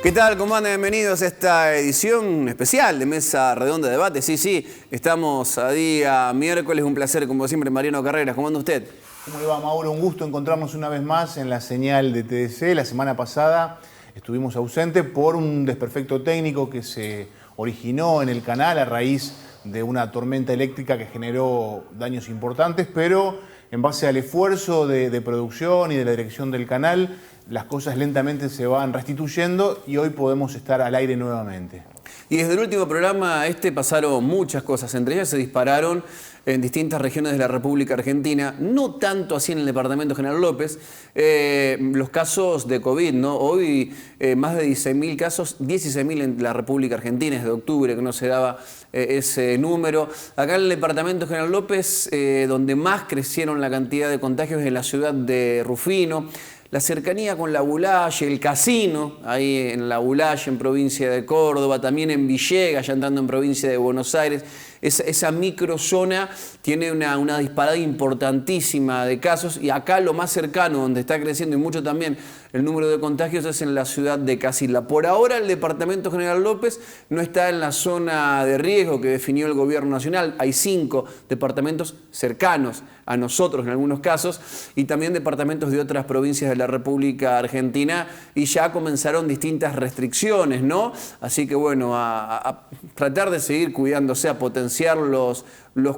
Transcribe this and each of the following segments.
¿Qué tal? ¿Cómo andan? Bienvenidos a esta edición especial de Mesa Redonda de Debate. Sí, estamos a día miércoles. Un placer, como siempre, Mariano Carreras. ¿Cómo anda usted? ¿Cómo le va, Mauro? Un gusto encontrarnos una vez más en la señal de TDC. La semana pasada estuvimos ausentes por un desperfecto técnico que se originó en el canal a raíz de una tormenta eléctrica que generó daños importantes, pero en base al esfuerzo de producción y de la dirección del canal, las cosas lentamente se van restituyendo y hoy podemos estar al aire nuevamente. Y desde el último programa pasaron muchas cosas, entre ellas se dispararon en distintas regiones de la República Argentina, no tanto así en el departamento General López, los casos de COVID, ¿no? Hoy más de 16.000 casos, 16.000 en la República Argentina, desde octubre que no se daba ese número. Acá en el departamento General López, donde más crecieron la cantidad de contagios es en la ciudad de Rufino. La cercanía con la Bulaye, el casino, ahí en la Bulaye, en provincia de Córdoba, también en Villegas, ya entrando en provincia de Buenos Aires. Esa microzona tiene una disparada importantísima de casos y acá lo más cercano, donde está creciendo y mucho también el número de contagios, es en la ciudad de Casilda. Por ahora el departamento General López no está en la zona de riesgo que definió el gobierno nacional. Hay 5 departamentos cercanos a nosotros en algunos casos y también departamentos de otras provincias de la República Argentina y ya comenzaron distintas restricciones, ¿no? Así que bueno, a tratar de seguir cuidándose, a potenciar los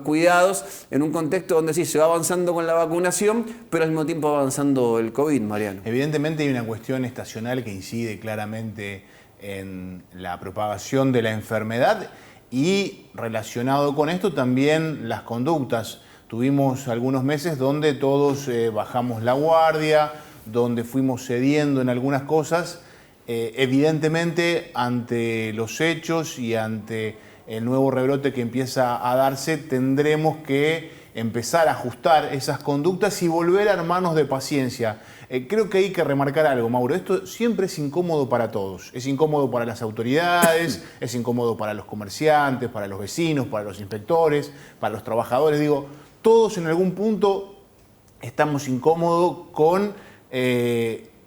cuidados en un contexto donde sí se va avanzando con la vacunación, pero al mismo tiempo va avanzando el COVID, Mariano. Evidentemente hay una cuestión estacional que incide claramente en la propagación de la enfermedad y relacionado con esto también las conductas. Tuvimos algunos meses donde todos bajamos la guardia, donde fuimos cediendo en algunas cosas. Evidentemente, ante los hechos y ante el nuevo rebrote que empieza a darse, tendremos que empezar a ajustar esas conductas y volver a armarnos de paciencia. Creo que hay que remarcar algo, Mauro. Esto siempre es incómodo para todos. Es incómodo para las autoridades, es incómodo para los comerciantes, para los vecinos, para los inspectores, para los trabajadores. Digo, todos en algún punto estamos incómodos con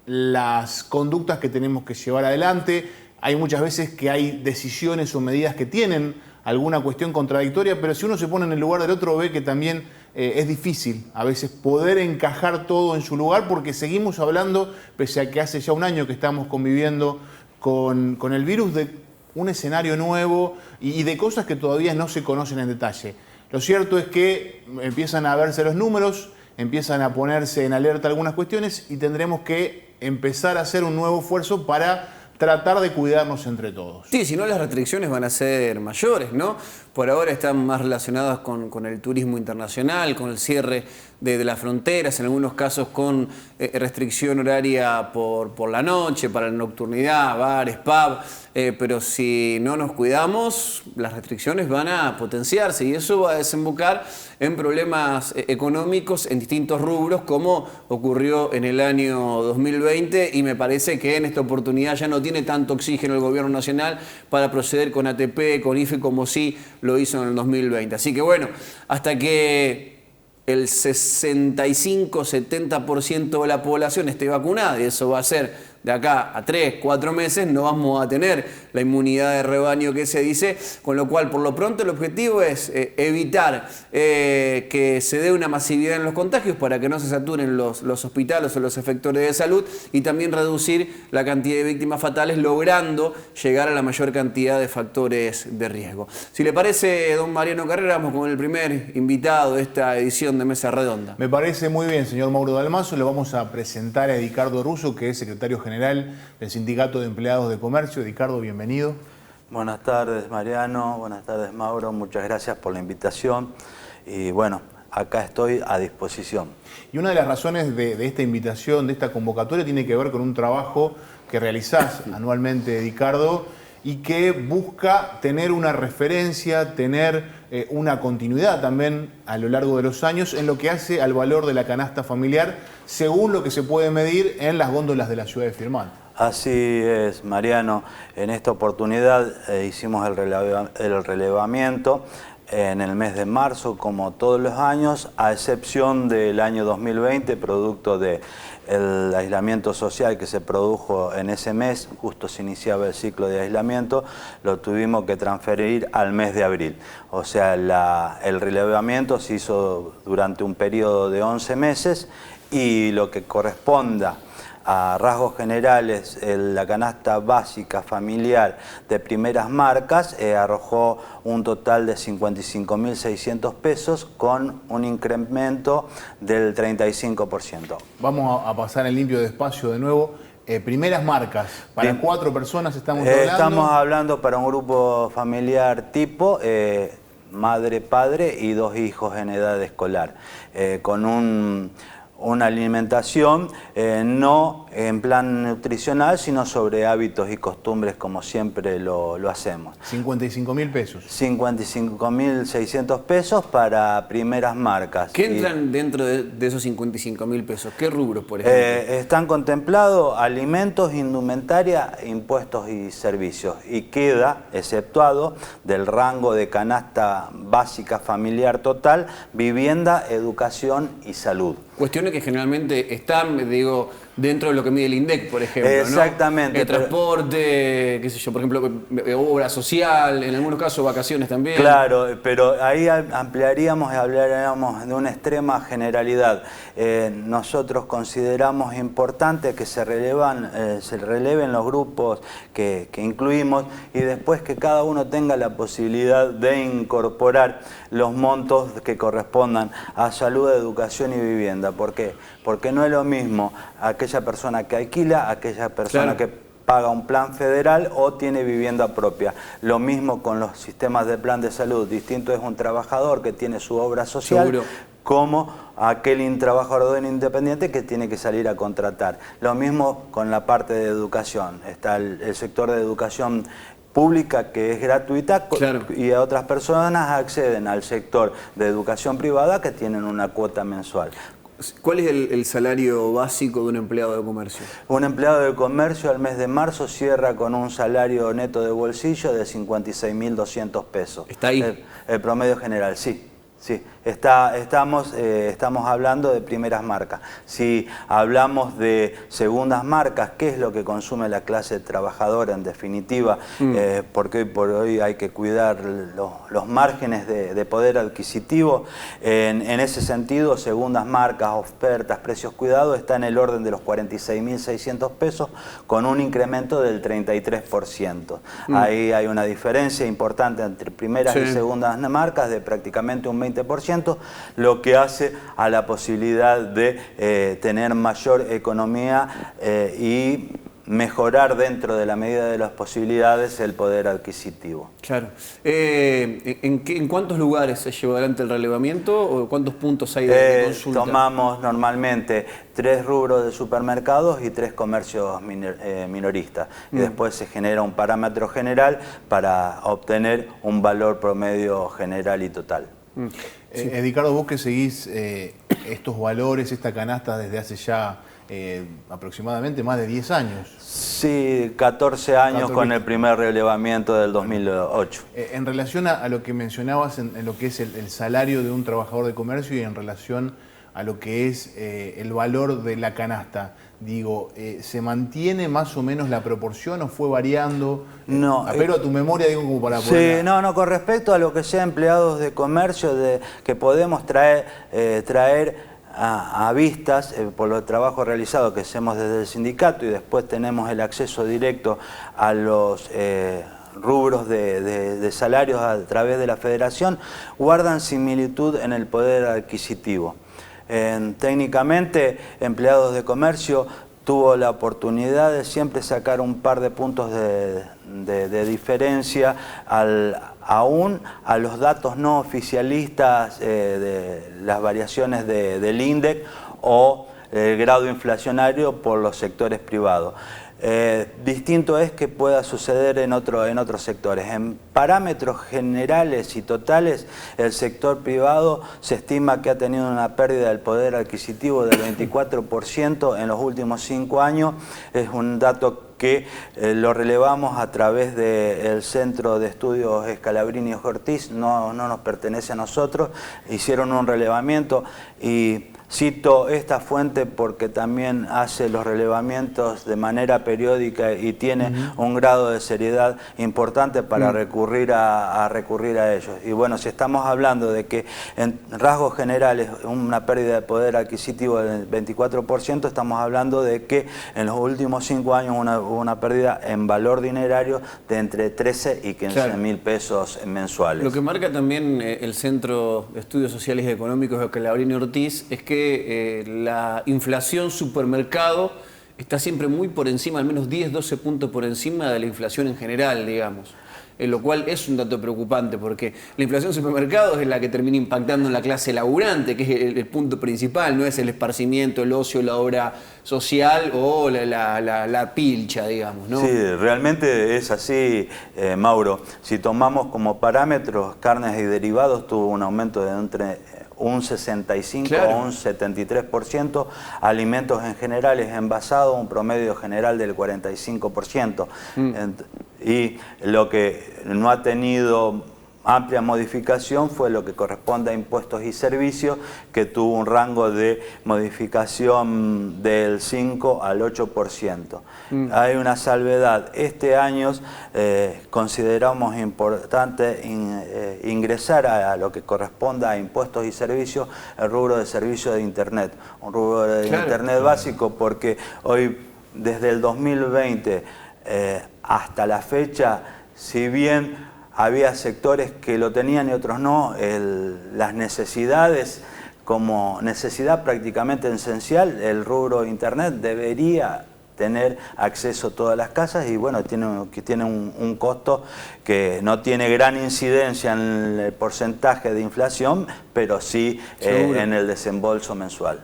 las conductas que tenemos que llevar adelante. Hay muchas veces que hay decisiones o medidas que tienen alguna cuestión contradictoria, pero si uno se pone en el lugar del otro ve que también es difícil a veces poder encajar todo en su lugar porque seguimos hablando, pese a que hace ya un año que estamos conviviendo con el virus, de un escenario nuevo y de cosas que todavía no se conocen en detalle. Lo cierto es que empiezan a verse los números, empiezan a ponerse en alerta algunas cuestiones y tendremos que empezar a hacer un nuevo esfuerzo para tratar de cuidarnos entre todos. Sí, si no las restricciones van a ser mayores, ¿no? Por ahora están más relacionadas con el turismo internacional, con el cierre de las fronteras, en algunos casos con restricción horaria por la noche, para la nocturnidad, bares, pub, pero si no nos cuidamos, las restricciones van a potenciarse y eso va a desembocar en problemas económicos en distintos rubros, como ocurrió en el año 2020, y me parece que en esta oportunidad ya no tiene tanto oxígeno el gobierno nacional para proceder con ATP, con IFE, como sí lo hizo en el 2020. Así que bueno, hasta que el 65-70% de la población esté vacunada, y eso va a ser de acá a 3, 4 meses, no vamos a tener la inmunidad de rebaño que se dice, con lo cual por lo pronto el objetivo es evitar que se dé una masividad en los contagios para que no se saturen los hospitales o los efectores de salud y también reducir la cantidad de víctimas fatales, logrando llegar a la mayor cantidad de factores de riesgo. Si le parece, don Mariano Carrera, vamos con el primer invitado de esta edición de Mesa Redonda. Me parece muy bien, señor Mauro Dalmazo. Le vamos a presentar a Edicardo Russo, que es secretario general del Sindicato de Empleados de Comercio. Edicardo, bienvenido. Buenas tardes, Mariano. Buenas tardes, Mauro. Muchas gracias por la invitación. Y bueno, acá estoy a disposición. Y una de las razones de esta invitación, de esta convocatoria, tiene que ver con un trabajo que realizás anualmente, Edicardo, y que busca tener una referencia, tener una continuidad también a lo largo de los años en lo que hace al valor de la canasta familiar, según lo que se puede medir en las góndolas de la ciudad de Firmat. Así es, Mariano. En esta oportunidad hicimos el relevamiento en el mes de marzo, como todos los años, a excepción del año 2020, producto del aislamiento social que se produjo en ese mes, justo se iniciaba el ciclo de aislamiento, lo tuvimos que transferir al mes de abril. O sea, el relevamiento se hizo durante un periodo de 11 meses y lo que corresponda a rasgos generales, la canasta básica familiar de primeras marcas arrojó un total de 55.600 pesos con un incremento del 35%. Vamos a pasar en limpio despacio de nuevo. Primeras marcas, para 4 personas estamos hablando. Estamos hablando para un grupo familiar tipo madre, padre y 2 hijos en edad escolar, con una alimentación no en plan nutricional, sino sobre hábitos y costumbres como siempre lo hacemos. 55.000 pesos. 55.600 pesos para primeras marcas. ¿Qué entran dentro de esos 55.000 pesos? ¿Qué rubros, por ejemplo? Están contemplados alimentos, indumentaria, impuestos y servicios. Y queda exceptuado del rango de canasta básica familiar total, vivienda, educación y salud. Cuestiones que generalmente están, digo, dentro de lo que mide el INDEC, por ejemplo, exactamente, ¿no? El transporte, qué sé yo, por ejemplo, obra social, en algunos casos vacaciones también. Claro, pero ahí ampliaríamos y hablaríamos de una extrema generalidad. Nosotros consideramos importante que se releven los grupos que incluimos y después que cada uno tenga la posibilidad de incorporar los montos que correspondan a salud, educación y vivienda. ¿Por qué? Porque no es lo mismo aquella persona que alquila, aquella persona que paga un plan federal o tiene vivienda propia. Lo mismo con los sistemas de plan de salud. Distinto es un trabajador que tiene su obra social. Seguro. Como aquel trabajador independiente que tiene que salir a contratar. Lo mismo con la parte de educación. Está el sector de educación pública que es gratuita, claro, y a otras personas acceden al sector de educación privada que tienen una cuota mensual. ¿Cuál es el salario básico de un empleado de comercio? Un empleado de comercio al mes de marzo cierra con un salario neto de bolsillo de 56.200 pesos. ¿Está ahí? El promedio general, sí. Sí, estamos hablando de primeras marcas. Si hablamos de segundas marcas, ¿qué es lo que consume la clase trabajadora en definitiva? Porque hoy por hoy hay que cuidar los márgenes de poder adquisitivo. En ese sentido, segundas marcas, ofertas, precios cuidados, está en el orden de los 46.600 pesos con un incremento del 33%. Ahí hay una diferencia importante entre primeras y segundas marcas de prácticamente un 20%, lo que hace a la posibilidad de tener mayor economía y mejorar dentro de la medida de las posibilidades el poder adquisitivo. Claro. ¿En cuántos lugares se lleva adelante el relevamiento o cuántos puntos hay de consulta? Tomamos normalmente 3 rubros de supermercados y 3 comercios minoristas. Y después se genera un parámetro general para obtener un valor promedio general y total. Edgardo, vos que seguís estos valores, esta canasta desde hace ya aproximadamente más de 10 años. Sí, 14 años con el primer relevamiento del 2008. En relación a lo que mencionabas en lo que es el salario de un trabajador de comercio y en relación a lo que es el valor de la canasta, digo, ¿se mantiene más o menos la proporción o fue variando? No. Apelo a tu memoria, digo, como para poder... Sí, no, con respecto a lo que sea empleados de comercio, que podemos traer a vistas por los trabajos realizados que hacemos desde el sindicato y después tenemos el acceso directo a los rubros de salarios a través de la federación, guardan similitud en el poder adquisitivo. Técnicamente, empleados de comercio tuvo la oportunidad de siempre sacar un par de puntos de diferencia aún a los datos no oficialistas de las variaciones del INDEC o el grado inflacionario por los sectores privados. Distinto es que pueda suceder en otros sectores. En parámetros generales y totales, el sector privado se estima que ha tenido una pérdida del poder adquisitivo del 24% en los últimos 5 años. Es un dato que lo relevamos a través del Centro de Estudios Scalabrini Ortiz, no nos pertenece a nosotros, hicieron un relevamiento y cito esta fuente porque también hace los relevamientos de manera periódica y tiene un grado de seriedad importante para recurrir a ellos. Y bueno, si estamos hablando de que en rasgos generales una pérdida de poder adquisitivo del 24%, estamos hablando de que en los últimos 5 años hubo una pérdida en valor dinerario de entre 13 y 15 mil pesos mensuales. Lo que marca también el Centro de Estudios Sociales y Económicos de Scalabrini Ortiz es que la inflación supermercado está siempre muy por encima, al menos 10-12 puntos por encima de la inflación en general, digamos. Lo cual es un dato preocupante porque la inflación supermercado es la que termina impactando en la clase laburante, que es el punto principal, no es el esparcimiento, el ocio, la obra social o la pilcha, digamos, ¿no? Sí, realmente es así, Mauro. Si tomamos como parámetros carnes y derivados, tuvo un aumento de entre un 65 o un 73%, alimentos en general es envasado, un promedio general del 45%. Y lo que no ha tenido amplia modificación fue lo que corresponde a impuestos y servicios, que tuvo un rango de modificación del 5 al 8%. Hay una salvedad. Este año consideramos importante ingresar a lo que corresponda a impuestos y servicios, el rubro de servicio de Internet. Un rubro de Internet básico porque hoy, desde el 2020 hasta la fecha, si bien había sectores que lo tenían y otros no, las necesidades, como necesidad prácticamente esencial, el rubro Internet debería tener acceso a todas las casas y bueno, tiene un costo que no tiene gran incidencia en el porcentaje de inflación, pero sí en el desembolso mensual.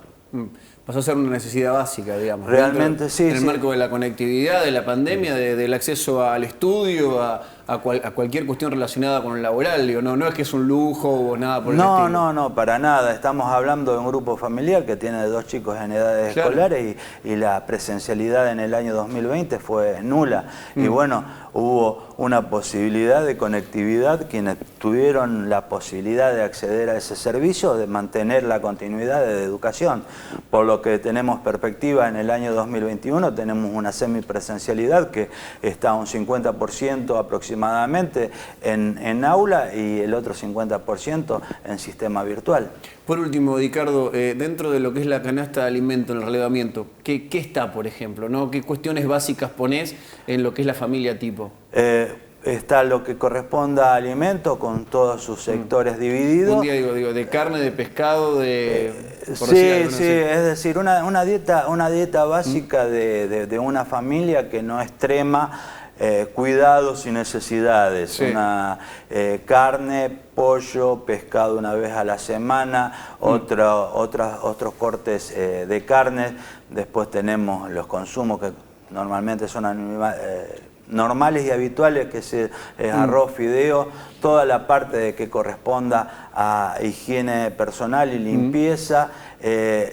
Pasó a ser una necesidad básica, digamos. Realmente sí. En el marco de la conectividad, de la pandemia, del acceso al estudio, a cualquier cuestión relacionada con el laboral. Digo, no es que es un lujo o nada por el estilo. No, para nada. Estamos hablando de un grupo familiar que tiene 2 chicos en edades escolares y la presencialidad en el año 2020 fue nula. Y bueno, hubo una posibilidad de conectividad, quienes tuvieron la posibilidad de acceder a ese servicio, de mantener la continuidad de educación. Por lo que tenemos perspectiva en el año 2021, tenemos una semipresencialidad que está un 50% aproximadamente en aula y el otro 50% en sistema virtual. Por último, Ricardo, dentro de lo que es la canasta de alimento en el relevamiento, ¿qué está, por ejemplo, ¿no? ¿Qué cuestiones básicas ponés en lo que es la familia tipo? Está lo que corresponda a alimento con todos sus sectores divididos. Un día digo de carne, de pescado, sí, es decir, una dieta básica de una familia que no extrema cuidados y necesidades. Una carne, pollo, pescado una vez a la semana, otros cortes de carne. Después tenemos los consumos que normalmente son normales y habituales, que es arroz, fideo, toda la parte de que corresponda a higiene personal y limpieza,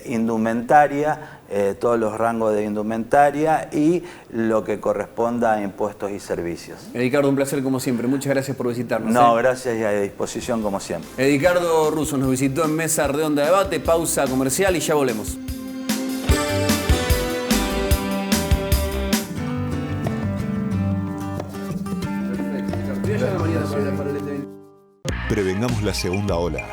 indumentaria, todos los rangos de indumentaria y lo que corresponda a impuestos y servicios. Ricardo, un placer como siempre. Muchas gracias por visitarnos. No, gracias y a disposición como siempre. Ricardo Russo nos visitó en Mesa Redonda de Debate, pausa comercial y ya volvemos. Prevengamos la segunda ola.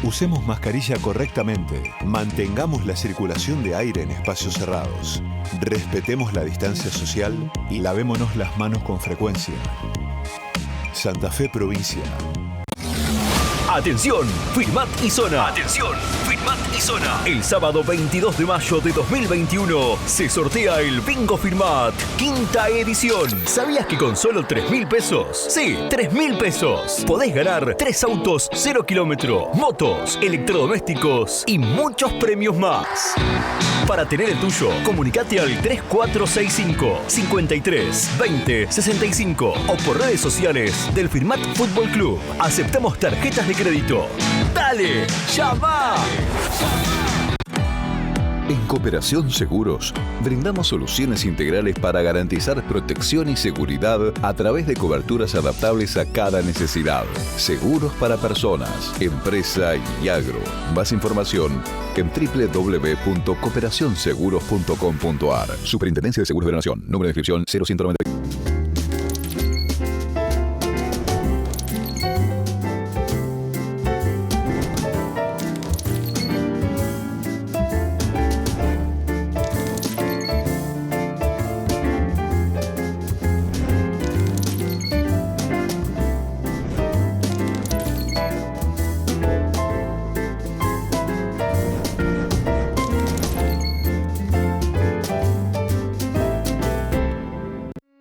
Usemos mascarilla correctamente. Mantengamos la circulación de aire en espacios cerrados. Respetemos la distancia social y lavémonos las manos con frecuencia. Santa Fe, provincia. Atención, Firmat y Zona. Atención, Firmat y Zona. El sábado 22 de mayo de 2021 se sortea el Bingo Firmat, quinta edición. ¿Sabías que con solo 3.000 pesos? Sí, 3.000 pesos. Podés ganar 3 autos 0 kilómetro, motos, electrodomésticos y muchos premios más. Para tener el tuyo, comunicate al 3465 53 20 65 o por redes sociales del Firmat Fútbol Club. Aceptamos tarjetas de crédito. ¡Dale! ¡Llama! En Cooperación Seguros, brindamos soluciones integrales para garantizar protección y seguridad a través de coberturas adaptables a cada necesidad. Seguros para personas, empresa y agro. Más información en www.cooperacionseguros.com.ar. Superintendencia de Seguros de la Nación. Número de inscripción 0190.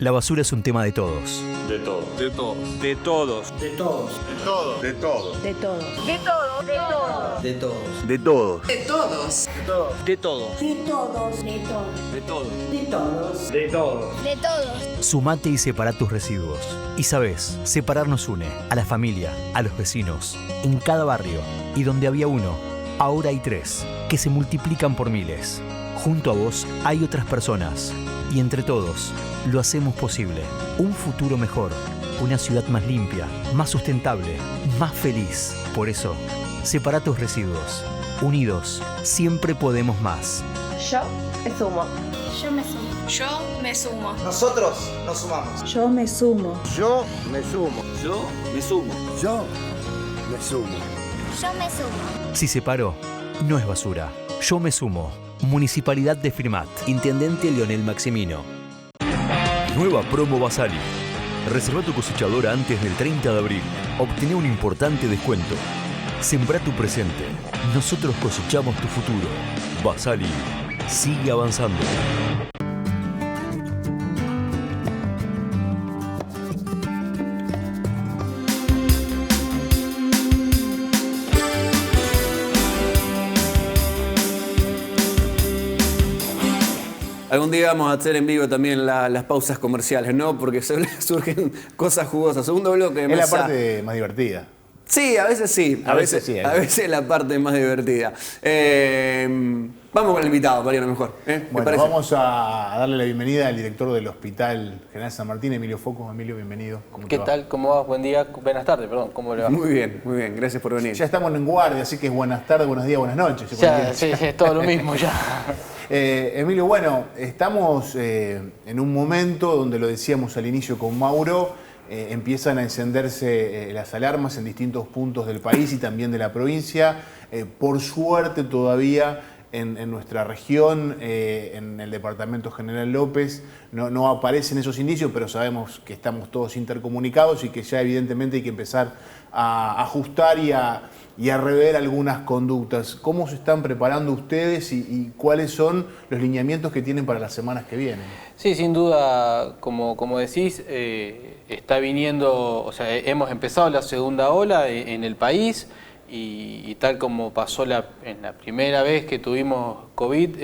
La basura es un tema de todos. De todos. De todos. De todos. De todos. De todos. De todos. De todos. De todos. De todos. De todos. De todos. De todos. De todos. De todos. De todos. De todos. De todos. De todos. Sumate y separa tus residuos. Y sabes, separar nos une a la familia, a los vecinos, en cada barrio. Y donde había uno, ahora hay 3, que se multiplican por miles. Junto a vos hay otras personas. Y entre todos, lo hacemos posible. Un futuro mejor. Una ciudad más limpia, más sustentable, más feliz. Por eso, separa tus residuos. Unidos, siempre podemos más. Yo me sumo. Yo me sumo. Yo me sumo. Nosotros nos sumamos. Yo me sumo. Yo me sumo. Yo me sumo. Yo me sumo. Yo me sumo. Si separo, no es basura. Yo me sumo. Municipalidad de Firmat. Intendente Leonel Maximino. Nueva promo Basali. Reserva tu cosechadora antes del 30 de abril. Obtené un importante descuento. Sembra tu presente. Nosotros cosechamos tu futuro. Basali. Sigue avanzando. Algún día vamos a hacer en vivo también las pausas comerciales, ¿no? Porque surgen cosas jugosas. Segundo bloque. Es la parte más divertida. Sí, a veces sí. A veces sí. A veces la parte más divertida. Vamos con el invitado, Mariano, mejor. Bueno, vamos a darle la bienvenida al director del Hospital General San Martín, Emilio Focos. Emilio, bienvenido. ¿Qué tal? ¿Cómo vas? Buen día, buenas tardes, perdón. ¿Cómo le va? Muy bien. Gracias por venir. Ya estamos en guardia, así que es buenas tardes, buenos días, buenas noches. Ya, sí, es todo lo mismo ya. Emilio, bueno, estamos en un momento donde lo decíamos al inicio con Mauro, empiezan a encenderse las alarmas en distintos puntos del país y también de la provincia. Por suerte todavía en nuestra región, en el departamento General López, no aparecen esos indicios, pero sabemos que estamos todos intercomunicados y que ya evidentemente hay que empezar a ajustar y a rever algunas conductas. ¿Cómo se están preparando ustedes y cuáles son los lineamientos que tienen para las semanas que vienen? Sí, sin duda, como decís, está viniendo, o sea, hemos empezado la segunda ola en el país y tal como pasó en la primera vez que tuvimos COVID,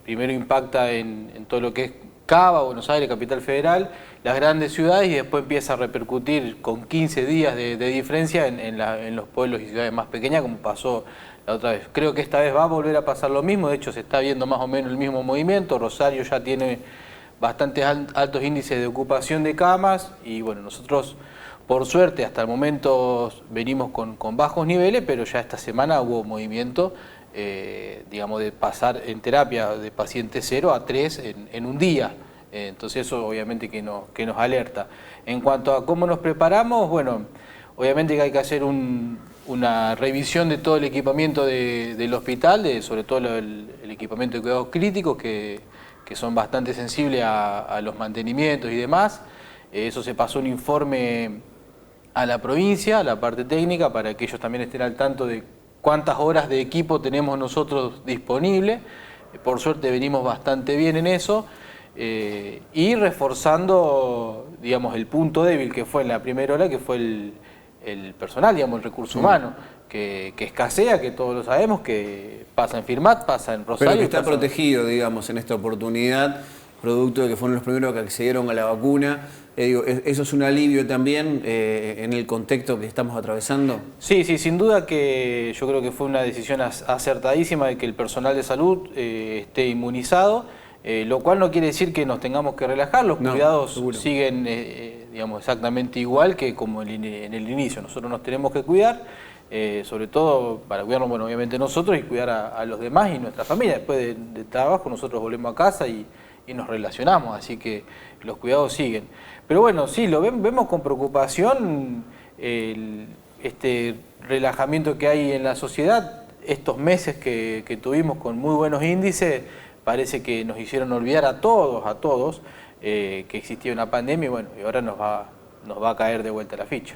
primero impacta en todo lo que es Cava, Buenos Aires, Capital Federal, las grandes ciudades, y después empieza a repercutir con 15 días de diferencia en los pueblos y ciudades más pequeñas, como pasó la otra vez. Creo que esta vez va a volver a pasar lo mismo, de hecho se está viendo más o menos el mismo movimiento. Rosario ya tiene bastantes altos índices de ocupación de camas y bueno, nosotros por suerte hasta el momento venimos con bajos niveles, pero ya esta semana hubo movimiento, digamos, de pasar en terapia de paciente 0 a 3 en un día. Entonces eso obviamente que nos alerta. En cuanto a cómo nos preparamos, bueno, obviamente que hay que hacer una revisión de todo el equipamiento del hospital, sobre todo el equipamiento de cuidados críticos, que son bastante sensibles a los mantenimientos y demás. Eso se pasó un informe a la provincia, a la parte técnica, para que ellos también estén al tanto de cuántas horas de equipo tenemos nosotros disponible. Por suerte venimos bastante bien en eso. Y reforzando, digamos, el punto débil que fue en la primera ola, que fue el personal, digamos, el recurso humano. que escasea, que todos lo sabemos, que pasa en Firmat, pasa en Rosario. Pero que está protegido, digamos, en esta oportunidad, producto de que fueron los primeros que accedieron a la vacuna. ¿Eso es un alivio también en el contexto que estamos atravesando? Sí, sin duda que yo creo que fue una decisión acertadísima de que el personal de salud esté inmunizado, lo cual no quiere decir que nos tengamos que relajar, los cuidados siguen digamos, exactamente igual que como en el inicio. Nosotros nos tenemos que cuidar, sobre todo para cuidarnos, bueno, obviamente nosotros y cuidar a los demás y nuestra familia. Después de trabajo nosotros volvemos a casa y nos relacionamos, así que los cuidados siguen. Pero bueno, sí, vemos con preocupación este relajamiento que hay en la sociedad. Estos meses que tuvimos con muy buenos índices parece que nos hicieron olvidar a todos que existía una pandemia y bueno, y ahora nos va a caer de vuelta la ficha.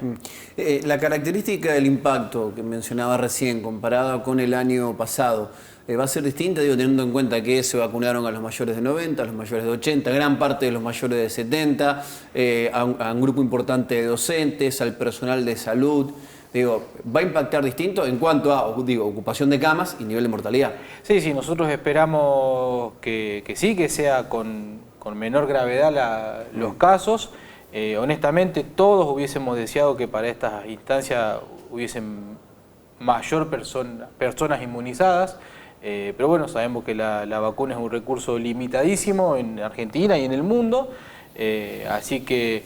La característica del impacto que mencionaba recién, comparada con el año pasado, va a ser distinta, teniendo en cuenta que se vacunaron a los mayores de 90, a los mayores de 80, gran parte de los mayores de 70, a un grupo importante de docentes, al personal de salud. ¿Va a impactar distinto en cuanto a ocupación de camas y nivel de mortalidad? Sí, nosotros esperamos que sí, que sea con menor gravedad los casos. Honestamente, todos hubiésemos deseado que para estas instancias hubiesen mayor personas inmunizadas, pero bueno, sabemos que la vacuna es un recurso limitadísimo en Argentina y en el mundo, así que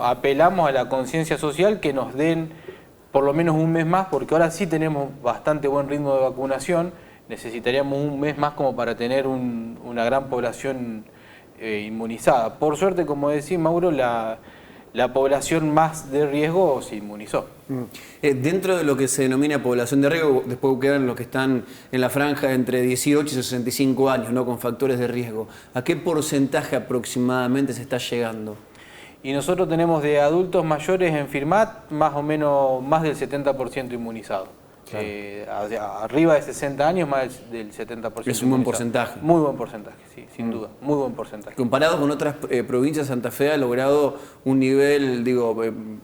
apelamos a la conciencia social que nos den por lo menos un mes más, porque ahora sí tenemos bastante buen ritmo de vacunación, necesitaríamos un mes más como para tener una gran población inmunizada. Por suerte, como decía Mauro, la población más de riesgo se inmunizó. Dentro de lo que se denomina población de riesgo, después quedan los que están en la franja entre 18 y 65 años, ¿no? Con factores de riesgo. ¿A qué porcentaje aproximadamente se está llegando? Y nosotros tenemos de adultos mayores en Firmat más o menos más del 70% inmunizado. Claro. Arriba de 60 años más del 70%. Es un buen porcentaje. Muy buen porcentaje, sí, sin duda, muy buen porcentaje. Comparado con otras provincias, Santa Fe ha logrado un nivel,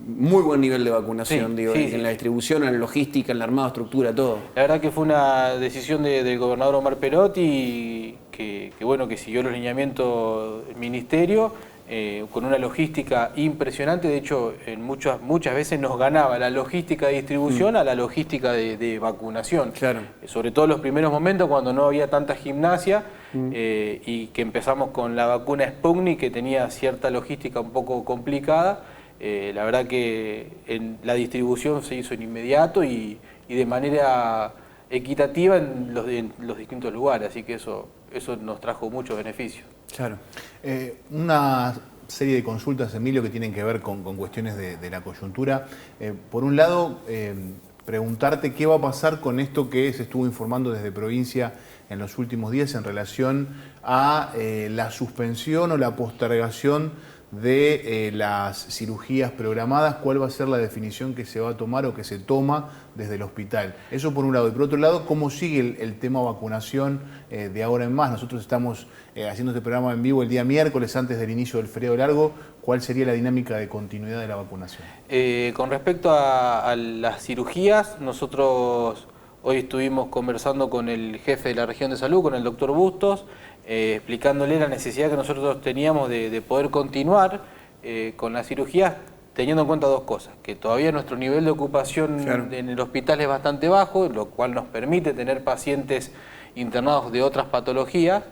muy buen nivel de vacunación, en la distribución, en la logística, en la armada, estructura, todo. La verdad que fue una decisión del gobernador Omar Perotti que siguió los lineamientos del ministerio. Con una logística impresionante, de hecho muchas veces nos ganaba la logística de distribución a la logística de vacunación. Claro. Sobre todo en los primeros momentos cuando no había tanta gimnasia y que empezamos con la vacuna Sputnik, que tenía cierta logística un poco complicada. La verdad que la distribución se hizo en inmediato y de manera equitativa en los distintos lugares, así que eso nos trajo muchos beneficios. Claro. Una serie de consultas, Emilio, que tienen que ver con cuestiones de la coyuntura. Por un lado, preguntarte qué va a pasar con esto que se estuvo informando desde provincia en los últimos días en relación a la suspensión o la postergación de las cirugías programadas. ¿Cuál va a ser la definición que se va a tomar o que se toma desde el hospital? Eso por un lado. Y por otro lado, ¿cómo sigue el tema vacunación de ahora en más? Nosotros estamos haciendo este programa en vivo el día miércoles antes del inicio del feriado largo. ¿Cuál sería la dinámica de continuidad de la vacunación? Con respecto a las cirugías, nosotros hoy estuvimos conversando con el jefe de la región de salud, con el doctor Bustos, explicándole la necesidad que nosotros teníamos de poder continuar con las cirugías, teniendo en cuenta dos cosas: que todavía nuestro nivel de ocupación en el hospital es bastante bajo, lo cual nos permite tener pacientes internados de otras patologías,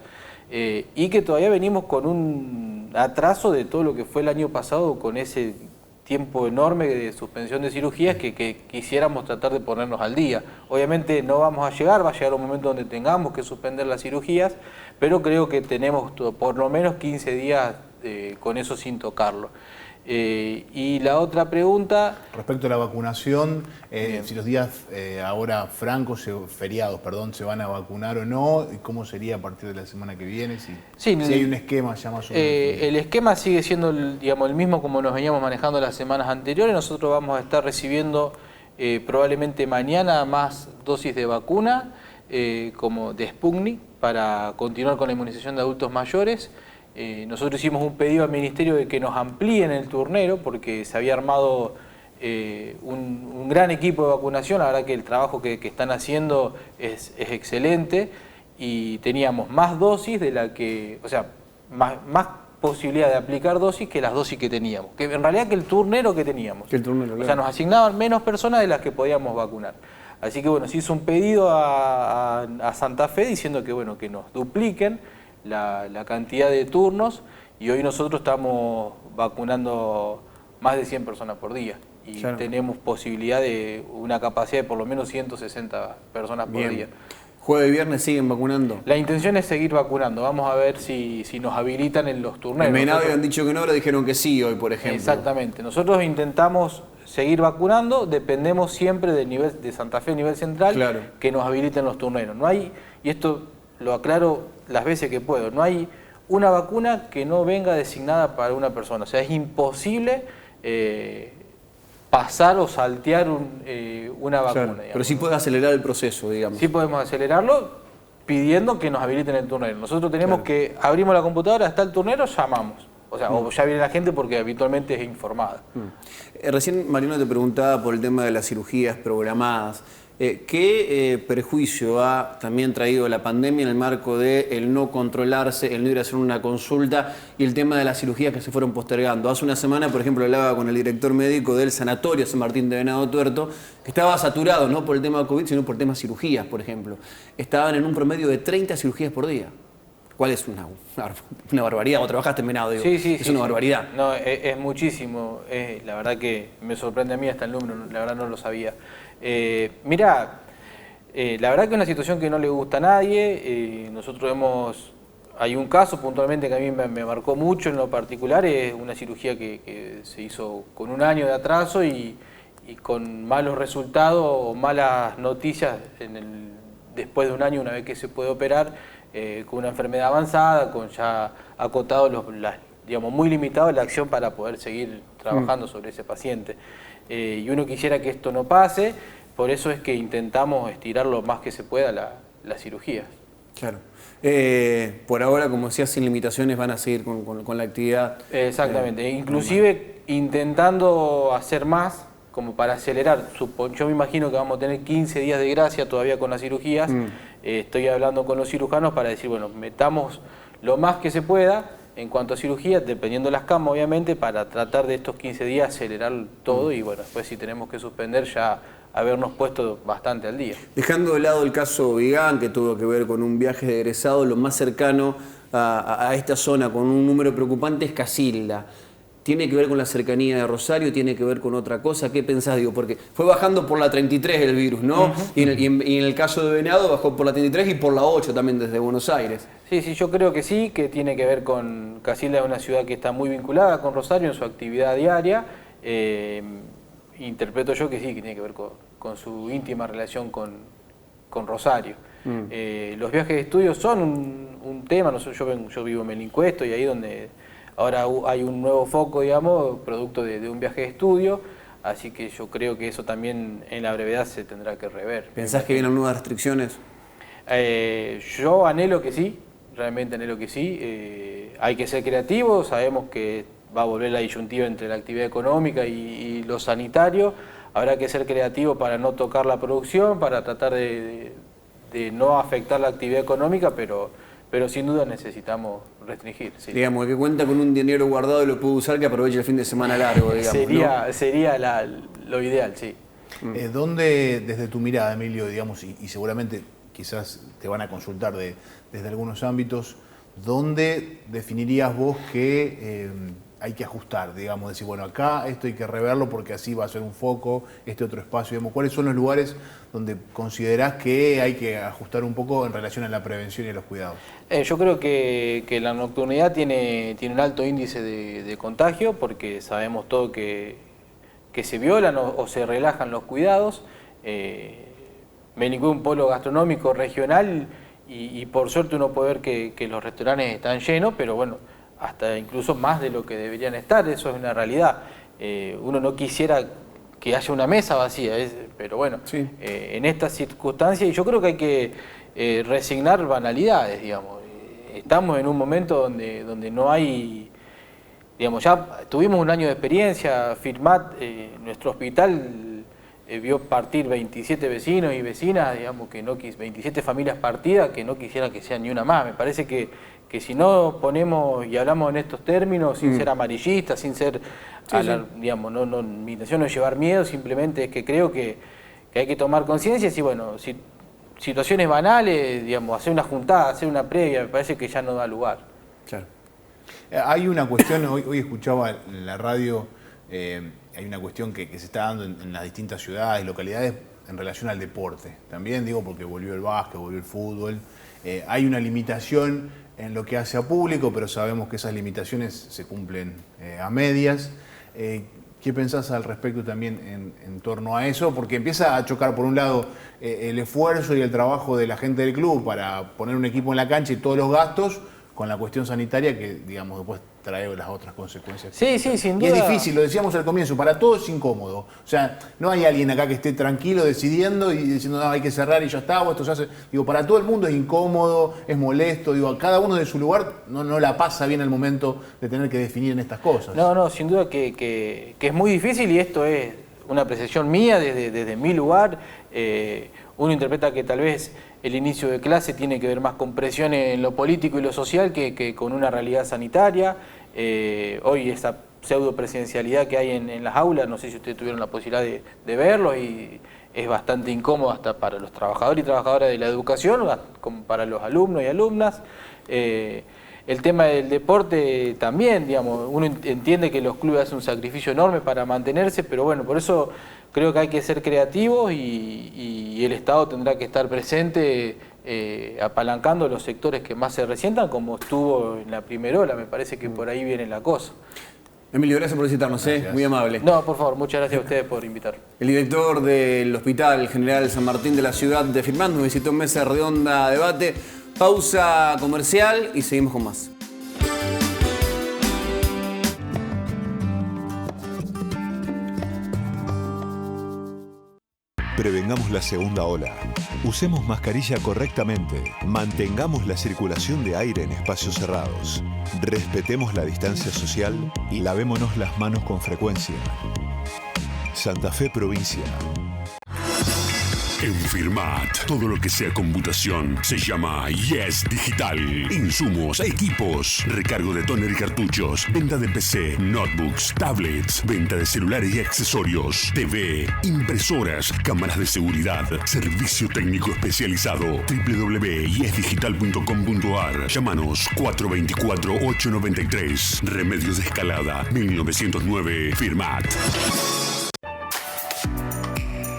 y que todavía venimos con un atraso de todo lo que fue el año pasado, con ese tiempo enorme de suspensión de cirugías que quisiéramos tratar de ponernos al día. Obviamente no vamos a llegar, va a llegar un momento donde tengamos que suspender las cirugías, pero creo que tenemos por lo menos 15 días con eso sin tocarlo. Y la otra pregunta... Respecto a la vacunación, si los días ahora francos, feriados, se van a vacunar o no, y cómo sería a partir de la semana que viene, si hay un esquema ya más o menos. El esquema sigue siendo el mismo como nos veníamos manejando las semanas anteriores. Nosotros vamos a estar recibiendo probablemente mañana más dosis de vacuna, como de Sputnik, para continuar con la inmunización de adultos mayores. Nosotros hicimos un pedido al Ministerio de que nos amplíen el turnero porque se había armado un gran equipo de vacunación, la verdad que el trabajo que están haciendo es excelente y teníamos más dosis de la que, o sea, más posibilidad de aplicar dosis que las dosis que teníamos, que en realidad que el turnero que teníamos. O sea, nos asignaban menos personas de las que podíamos vacunar. Así que bueno, se hizo un pedido a Santa Fe diciendo que bueno, que nos dupliquen la cantidad de turnos y hoy nosotros estamos vacunando más de 100 personas por día y tenemos posibilidad de una capacidad de por lo menos 160 personas por día. ¿Jueves y viernes siguen vacunando? La intención es seguir vacunando. Vamos a ver si nos habilitan en los turneros. En Venado habían dicho que no, ahora dijeron que sí hoy, por ejemplo. Exactamente. Nosotros intentamos seguir vacunando, dependemos siempre del nivel de Santa Fe, nivel central, que nos habiliten los turneros. No hay, y esto lo aclaro las veces que puedo, no hay una vacuna que no venga designada para una persona. O sea, es imposible pasar o saltear una vacuna. Pero sí puede acelerar el proceso, digamos. Sí podemos acelerarlo pidiendo que nos habiliten el turnero. Nosotros tenemos que, abrimos la computadora, está el turnero, llamamos. O sea, o ya viene la gente porque habitualmente es informada. Recién Mariano te preguntaba por el tema de las cirugías programadas. ¿Qué perjuicio ha también traído la pandemia en el marco de el no controlarse, el no ir a hacer una consulta y el tema de las cirugías que se fueron postergando? Hace una semana, por ejemplo, hablaba con el director médico del Sanatorio San Martín de Venado Tuerto, que estaba saturado no por el tema de COVID, sino por temas de cirugías, por ejemplo. Estaban en un promedio de 30 cirugías por día. ¿Cuál es una barbaridad? ¿O trabajaste en Venado? Digo. Sí, es una barbaridad. No, es muchísimo. La verdad que me sorprende a mí hasta el número, la verdad no lo sabía. Mira, la verdad que es una situación que no le gusta a nadie. Nosotros hay un caso puntualmente que a mí me marcó mucho en lo particular, es una cirugía que se hizo con un año de atraso y con malos resultados o malas noticias después de un año, una vez que se puede operar, con una enfermedad avanzada, con ya acotado, digamos, muy limitado la acción para poder seguir trabajando sobre ese paciente. Y uno quisiera que esto no pase, por eso es que intentamos estirar lo más que se pueda las cirugías. Claro. Por ahora, como decías, sin limitaciones van a seguir con la actividad. Exactamente, inclusive intentando hacer más como para acelerar. Yo me imagino que vamos a tener 15 días de gracia todavía con las cirugías. Estoy hablando con los cirujanos para decir, bueno, metamos lo más que se pueda en cuanto a cirugía, dependiendo de las camas, obviamente, para tratar de estos 15 días acelerar todo y bueno, después si tenemos que suspender ya habernos puesto bastante al día. Dejando de lado el caso Vigán, que tuvo que ver con un viaje de egresado, lo más cercano a esta zona con un número preocupante es Casilda. ¿Tiene que ver con la cercanía de Rosario? ¿Tiene que ver con otra cosa? ¿Qué pensás? Digo, porque fue bajando por la 33 el virus, ¿no? Y en el caso de Venado bajó por la 33 y por la 8 también desde Buenos Aires. Sí, yo creo que sí, que tiene que ver con... Casilda es una ciudad que está muy vinculada con Rosario en su actividad diaria. Interpreto yo que sí, que tiene que ver con su íntima relación con Rosario. Los viajes de estudio son un tema. Yo vivo en Melincuesto y ahí donde... Ahora hay un nuevo foco, digamos, producto de un viaje de estudio, así que yo creo que eso también en la brevedad se tendrá que rever. ¿Pensás que vienen nuevas restricciones? Yo anhelo que sí, realmente anhelo que sí. Hay que ser creativos, sabemos que va a volver la disyuntiva entre la actividad económica y lo sanitario. Habrá que ser creativo para no tocar la producción, para tratar de no afectar la actividad económica, pero sin duda necesitamos restringir. Sí. Digamos, que cuenta con un dinero guardado y lo puede usar, que aproveche el fin de semana largo, digamos. Sería lo ideal, sí. ¿Dónde, desde tu mirada, Emilio, digamos, y seguramente quizás te van a consultar desde algunos ámbitos, ¿dónde definirías vos que hay que ajustar? Digamos, decir, bueno, acá esto hay que reverlo porque así va a ser un foco, este otro espacio, digamos, ¿cuáles son los lugares donde considerás que hay que ajustar un poco en relación a la prevención y a los cuidados? Yo creo que la nocturnidad tiene un alto índice de contagio porque sabemos todo que se violan o se relajan los cuidados. Melincué es un polo gastronómico regional y por suerte uno puede ver que los restaurantes están llenos, pero bueno, hasta incluso más de lo que deberían estar, eso es una realidad. Uno no quisiera que haya una mesa vacía, pero bueno, sí. En estas circunstancias, y yo creo que hay que resignar banalidades, digamos. Estamos en un momento donde no hay, digamos, ya tuvimos un año de experiencia. Firmat, nuestro hospital vio partir 27 vecinos y vecinas, digamos, 27 familias partidas que no quisieran que sea ni una más. Me parece que si no ponemos y hablamos en estos términos, sin ser amarillistas, sin ser, digamos, mi intención no es llevar miedo, simplemente es que creo que hay que tomar conciencia y bueno, si situaciones banales, digamos, hacer una juntada, hacer una previa, me parece que ya no da lugar. Claro. Hay una cuestión, hoy escuchaba en la radio, hay una cuestión que se está dando en las distintas ciudades y localidades en relación al deporte. También digo porque volvió el básquet, volvió el fútbol. Hay una limitación en lo que hace a público, pero sabemos que esas limitaciones se cumplen a medias. ¿Qué pensás al respecto también en torno a eso? Porque empieza a chocar, por un lado, el esfuerzo y el trabajo de la gente del club para poner un equipo en la cancha y todos los gastos, con la cuestión sanitaria que, digamos, después trae las otras consecuencias. Sí, sin duda. Y es difícil, lo decíamos al comienzo, para todos es incómodo. O sea, no hay alguien acá que esté tranquilo decidiendo y diciendo, no, hay que cerrar y ya está, o esto se hace. Digo, para todo el mundo es incómodo, es molesto, digo, cada uno de su lugar no la pasa bien al momento de tener que definir en estas cosas. No, sin duda que es muy difícil y esto es una apreciación mía desde mi lugar. Uno interpreta que tal vez el inicio de clase tiene que ver más con presiones en lo político y lo social que con una realidad sanitaria. Hoy esa pseudo presidencialidad que hay en las aulas, no sé si ustedes tuvieron la posibilidad de verlo, y es bastante incómodo hasta para los trabajadores y trabajadoras de la educación, como para los alumnos y alumnas. El tema del deporte también, digamos, uno entiende que los clubes hacen un sacrificio enorme para mantenerse, pero bueno, por eso creo que hay que ser creativos y el Estado tendrá que estar presente apalancando los sectores que más se resientan, como estuvo en la primera ola. Me parece que por ahí viene la cosa. Emilio, gracias por visitarnos, muy amable. No, por favor, muchas gracias a ustedes por invitar. El director del Hospital General San Martín de la ciudad de Firmat nos visitó en Mesa Redonda Debate. Pausa comercial y seguimos con más. Prevengamos la segunda ola. Usemos mascarilla correctamente. Mantengamos la circulación de aire en espacios cerrados. Respetemos la distancia social y lavémonos las manos con frecuencia. Santa Fe, provincia. En Firmat, todo lo que sea computación se llama Yes Digital. Insumos, equipos, recargo de tóner y cartuchos, venta de PC, notebooks, tablets, venta de celulares y accesorios, TV, impresoras, cámaras de seguridad, servicio técnico especializado. www.yesdigital.com.ar. Llámanos 424-893. Remedios de Escalada, 1909. Firmat.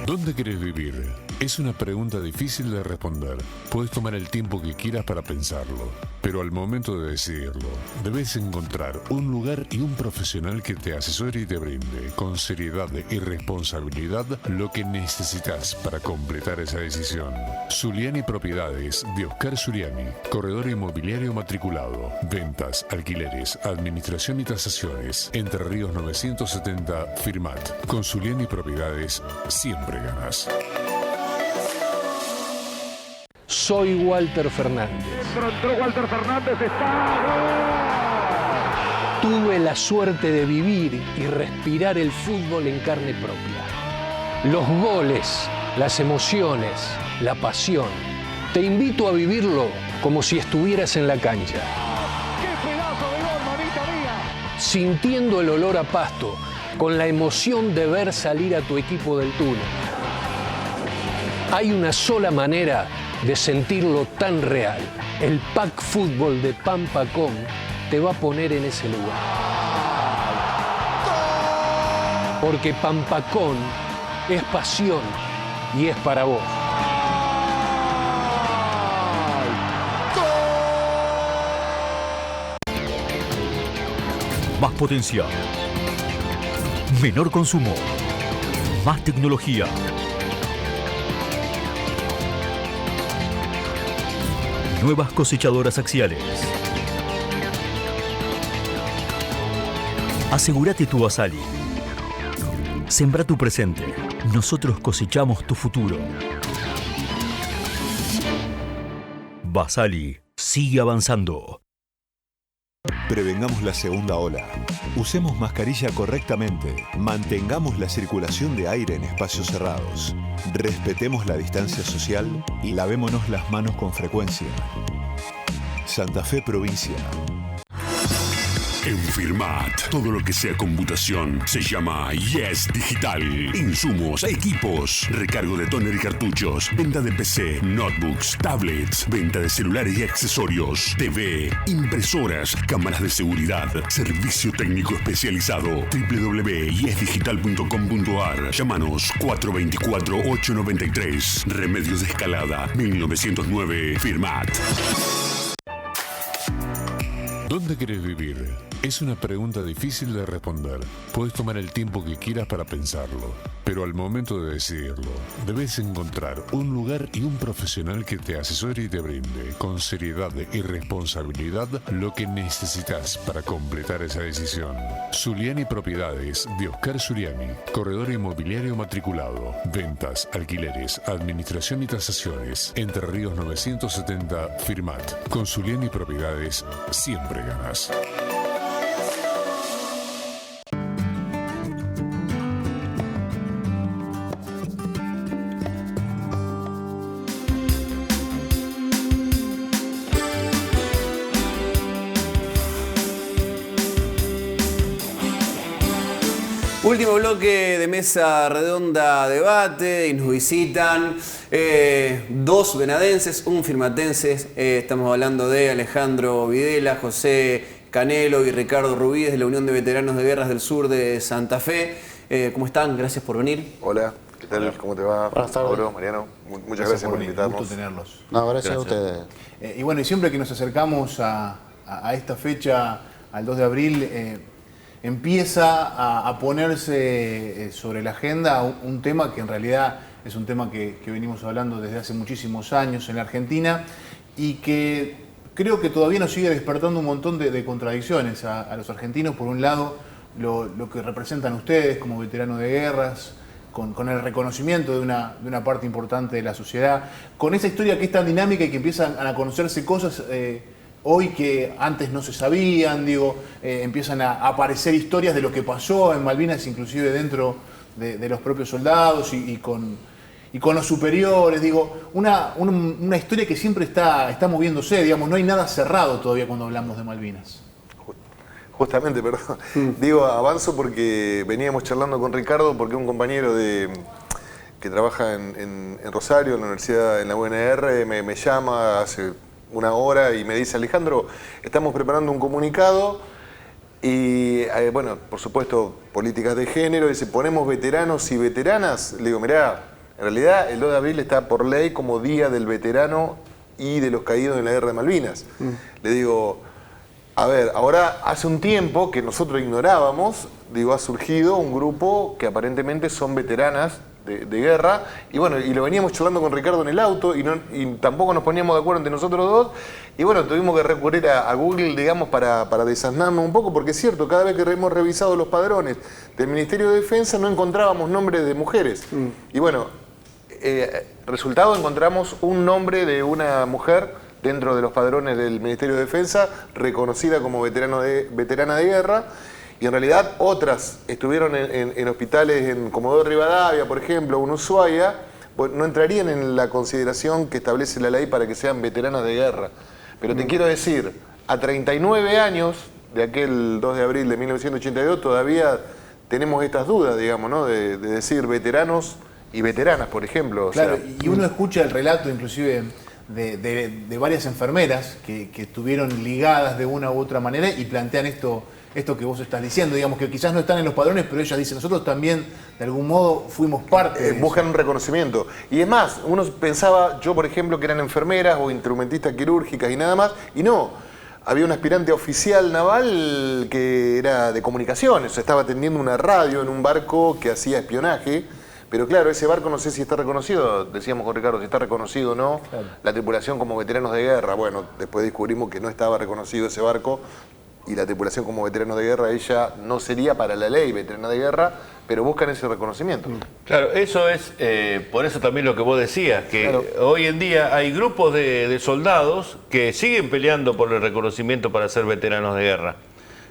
¿Dónde querés vivir? Es una pregunta difícil de responder. Puedes tomar el tiempo que quieras para pensarlo, pero al momento de decidirlo, debes encontrar un lugar y un profesional que te asesore y te brinde, con seriedad y responsabilidad, lo que necesitas para completar esa decisión. Zuliani Propiedades, de Oscar Zuliani, corredor inmobiliario matriculado, ventas, alquileres, administración y tasaciones. Entre Ríos 970, Firmat. Con Zuliani Propiedades, siempre ganas. Soy Walter Fernández. Entró Walter Fernández, está. Tuve la suerte de vivir y respirar el fútbol en carne propia. Los goles, las emociones, la pasión. Te invito a vivirlo como si estuvieras en la cancha. ¡Qué pedazo de gol, mamita mía! Sintiendo el olor a pasto, con la emoción de ver salir a tu equipo del túnel. Hay una sola manera de sentirlo tan real. El Pack Fútbol de Pampacón te va a poner en ese lugar. Porque Pampacón es pasión y es para vos. Más potencia. Menor consumo. Más tecnología. Nuevas cosechadoras axiales. Asegúrate tu Basali. Sembra tu presente. Nosotros cosechamos tu futuro. Basali sigue avanzando. Prevengamos la segunda ola. Usemos mascarilla correctamente. Mantengamos la circulación de aire en espacios cerrados. Respetemos la distancia social y lavémonos las manos con frecuencia. Santa Fe, provincia. En Firmat, todo lo que sea computación se llama Yes Digital. Insumos, equipos, recargo de tóner y cartuchos, venta de PC, notebooks, tablets, venta de celulares y accesorios, TV, impresoras, cámaras de seguridad, servicio técnico especializado. www.yesdigital.com.ar. Llámanos 424-893. Remedios de Escalada, 1909. Firmat. ¿Dónde querés vivir? Es una pregunta difícil de responder. Puedes tomar el tiempo que quieras para pensarlo, pero al momento de decidirlo, debes encontrar un lugar y un profesional que te asesore y te brinde con seriedad y responsabilidad lo que necesitas para completar esa decisión. Zuliani Propiedades de Oscar Zuliani, corredor inmobiliario matriculado, ventas, alquileres, administración y tasaciones. Entre Ríos 970, Firmat. Con Zuliani Propiedades siempre ganas. Último bloque de Mesa Redonda Debate y nos visitan dos venadenses, un firmatense. Estamos hablando de Alejandro Videla, José Canelo y Ricardo Rubí de la Unión de Veteranos de Guerras del Sur de Santa Fe. ¿Cómo están? Gracias por venir. Hola, ¿qué tal? Hola. ¿Cómo te va? Buenas tardes. Mauro, Mariano, muchas gracias por invitarnos. Un gusto tenerlos. No, gracias a ustedes. Y bueno, y siempre que nos acercamos a esta fecha, al 2 de abril, empieza a ponerse sobre la agenda un tema que en realidad es un tema que venimos hablando desde hace muchísimos años en la Argentina y que creo que todavía nos sigue despertando un montón de contradicciones a los argentinos. Por un lado, lo que representan ustedes como veteranos de guerras, con el reconocimiento de una parte importante de la sociedad, con esa historia que es tan dinámica y que empiezan a conocerse cosas hoy que antes no se sabían, empiezan a aparecer historias de lo que pasó en Malvinas, inclusive dentro de los propios soldados y con los superiores, una historia que siempre está moviéndose, no hay nada cerrado todavía cuando hablamos de Malvinas. Justamente, perdón. Avanzo porque veníamos charlando con Ricardo, porque un compañero que trabaja en Rosario, en la universidad, en la UNR, me llama hace una hora y me dice: Alejandro, estamos preparando un comunicado y, bueno, por supuesto, políticas de género, dice, ponemos veteranos y veteranas. Le digo, mirá, en realidad el 2 de abril está por ley como Día del Veterano y de los Caídos en la Guerra de Malvinas. Le digo, a ver, ahora hace un tiempo que nosotros ignorábamos, ha surgido un grupo que aparentemente son veteranas de guerra, y bueno, y lo veníamos charlando con Ricardo en el auto y tampoco nos poníamos de acuerdo entre nosotros dos, y bueno, tuvimos que recurrir a Google, para desasnarnos un poco, porque es cierto, cada vez que hemos revisado los padrones del Ministerio de Defensa no encontrábamos nombres de mujeres. Y bueno, resultado, encontramos un nombre de una mujer dentro de los padrones del Ministerio de Defensa, reconocida como veterana de guerra. Y en realidad otras estuvieron en hospitales en Comodoro Rivadavia, por ejemplo, o en Ushuaia, no entrarían en la consideración que establece la ley para que sean veteranas de guerra. Pero te quiero decir, a 39 años de aquel 2 de abril de 1982 todavía tenemos estas dudas, de decir veteranos y veteranas, por ejemplo. Claro, y uno escucha el relato inclusive de varias enfermeras que estuvieron ligadas de una u otra manera y plantean esto que vos estás diciendo, que quizás no están en los padrones, pero ellas dicen, nosotros también de algún modo fuimos parte de buscan un reconocimiento. Y es más, uno pensaba, yo por ejemplo, que eran enfermeras o instrumentistas quirúrgicas y nada más, y no. Había un aspirante oficial naval que era de comunicaciones, estaba atendiendo una radio en un barco que hacía espionaje, pero claro, ese barco no sé si está reconocido, decíamos con Ricardo, si está reconocido o no, la tripulación como veteranos de guerra. Bueno, después descubrimos que no estaba reconocido ese barco, y la tripulación como veterano de guerra, ella no sería para la ley veterana de guerra, pero buscan ese reconocimiento. Claro, eso es, por eso también lo que vos decías, que claro, hoy en día hay grupos de soldados que siguen peleando por el reconocimiento para ser veteranos de guerra.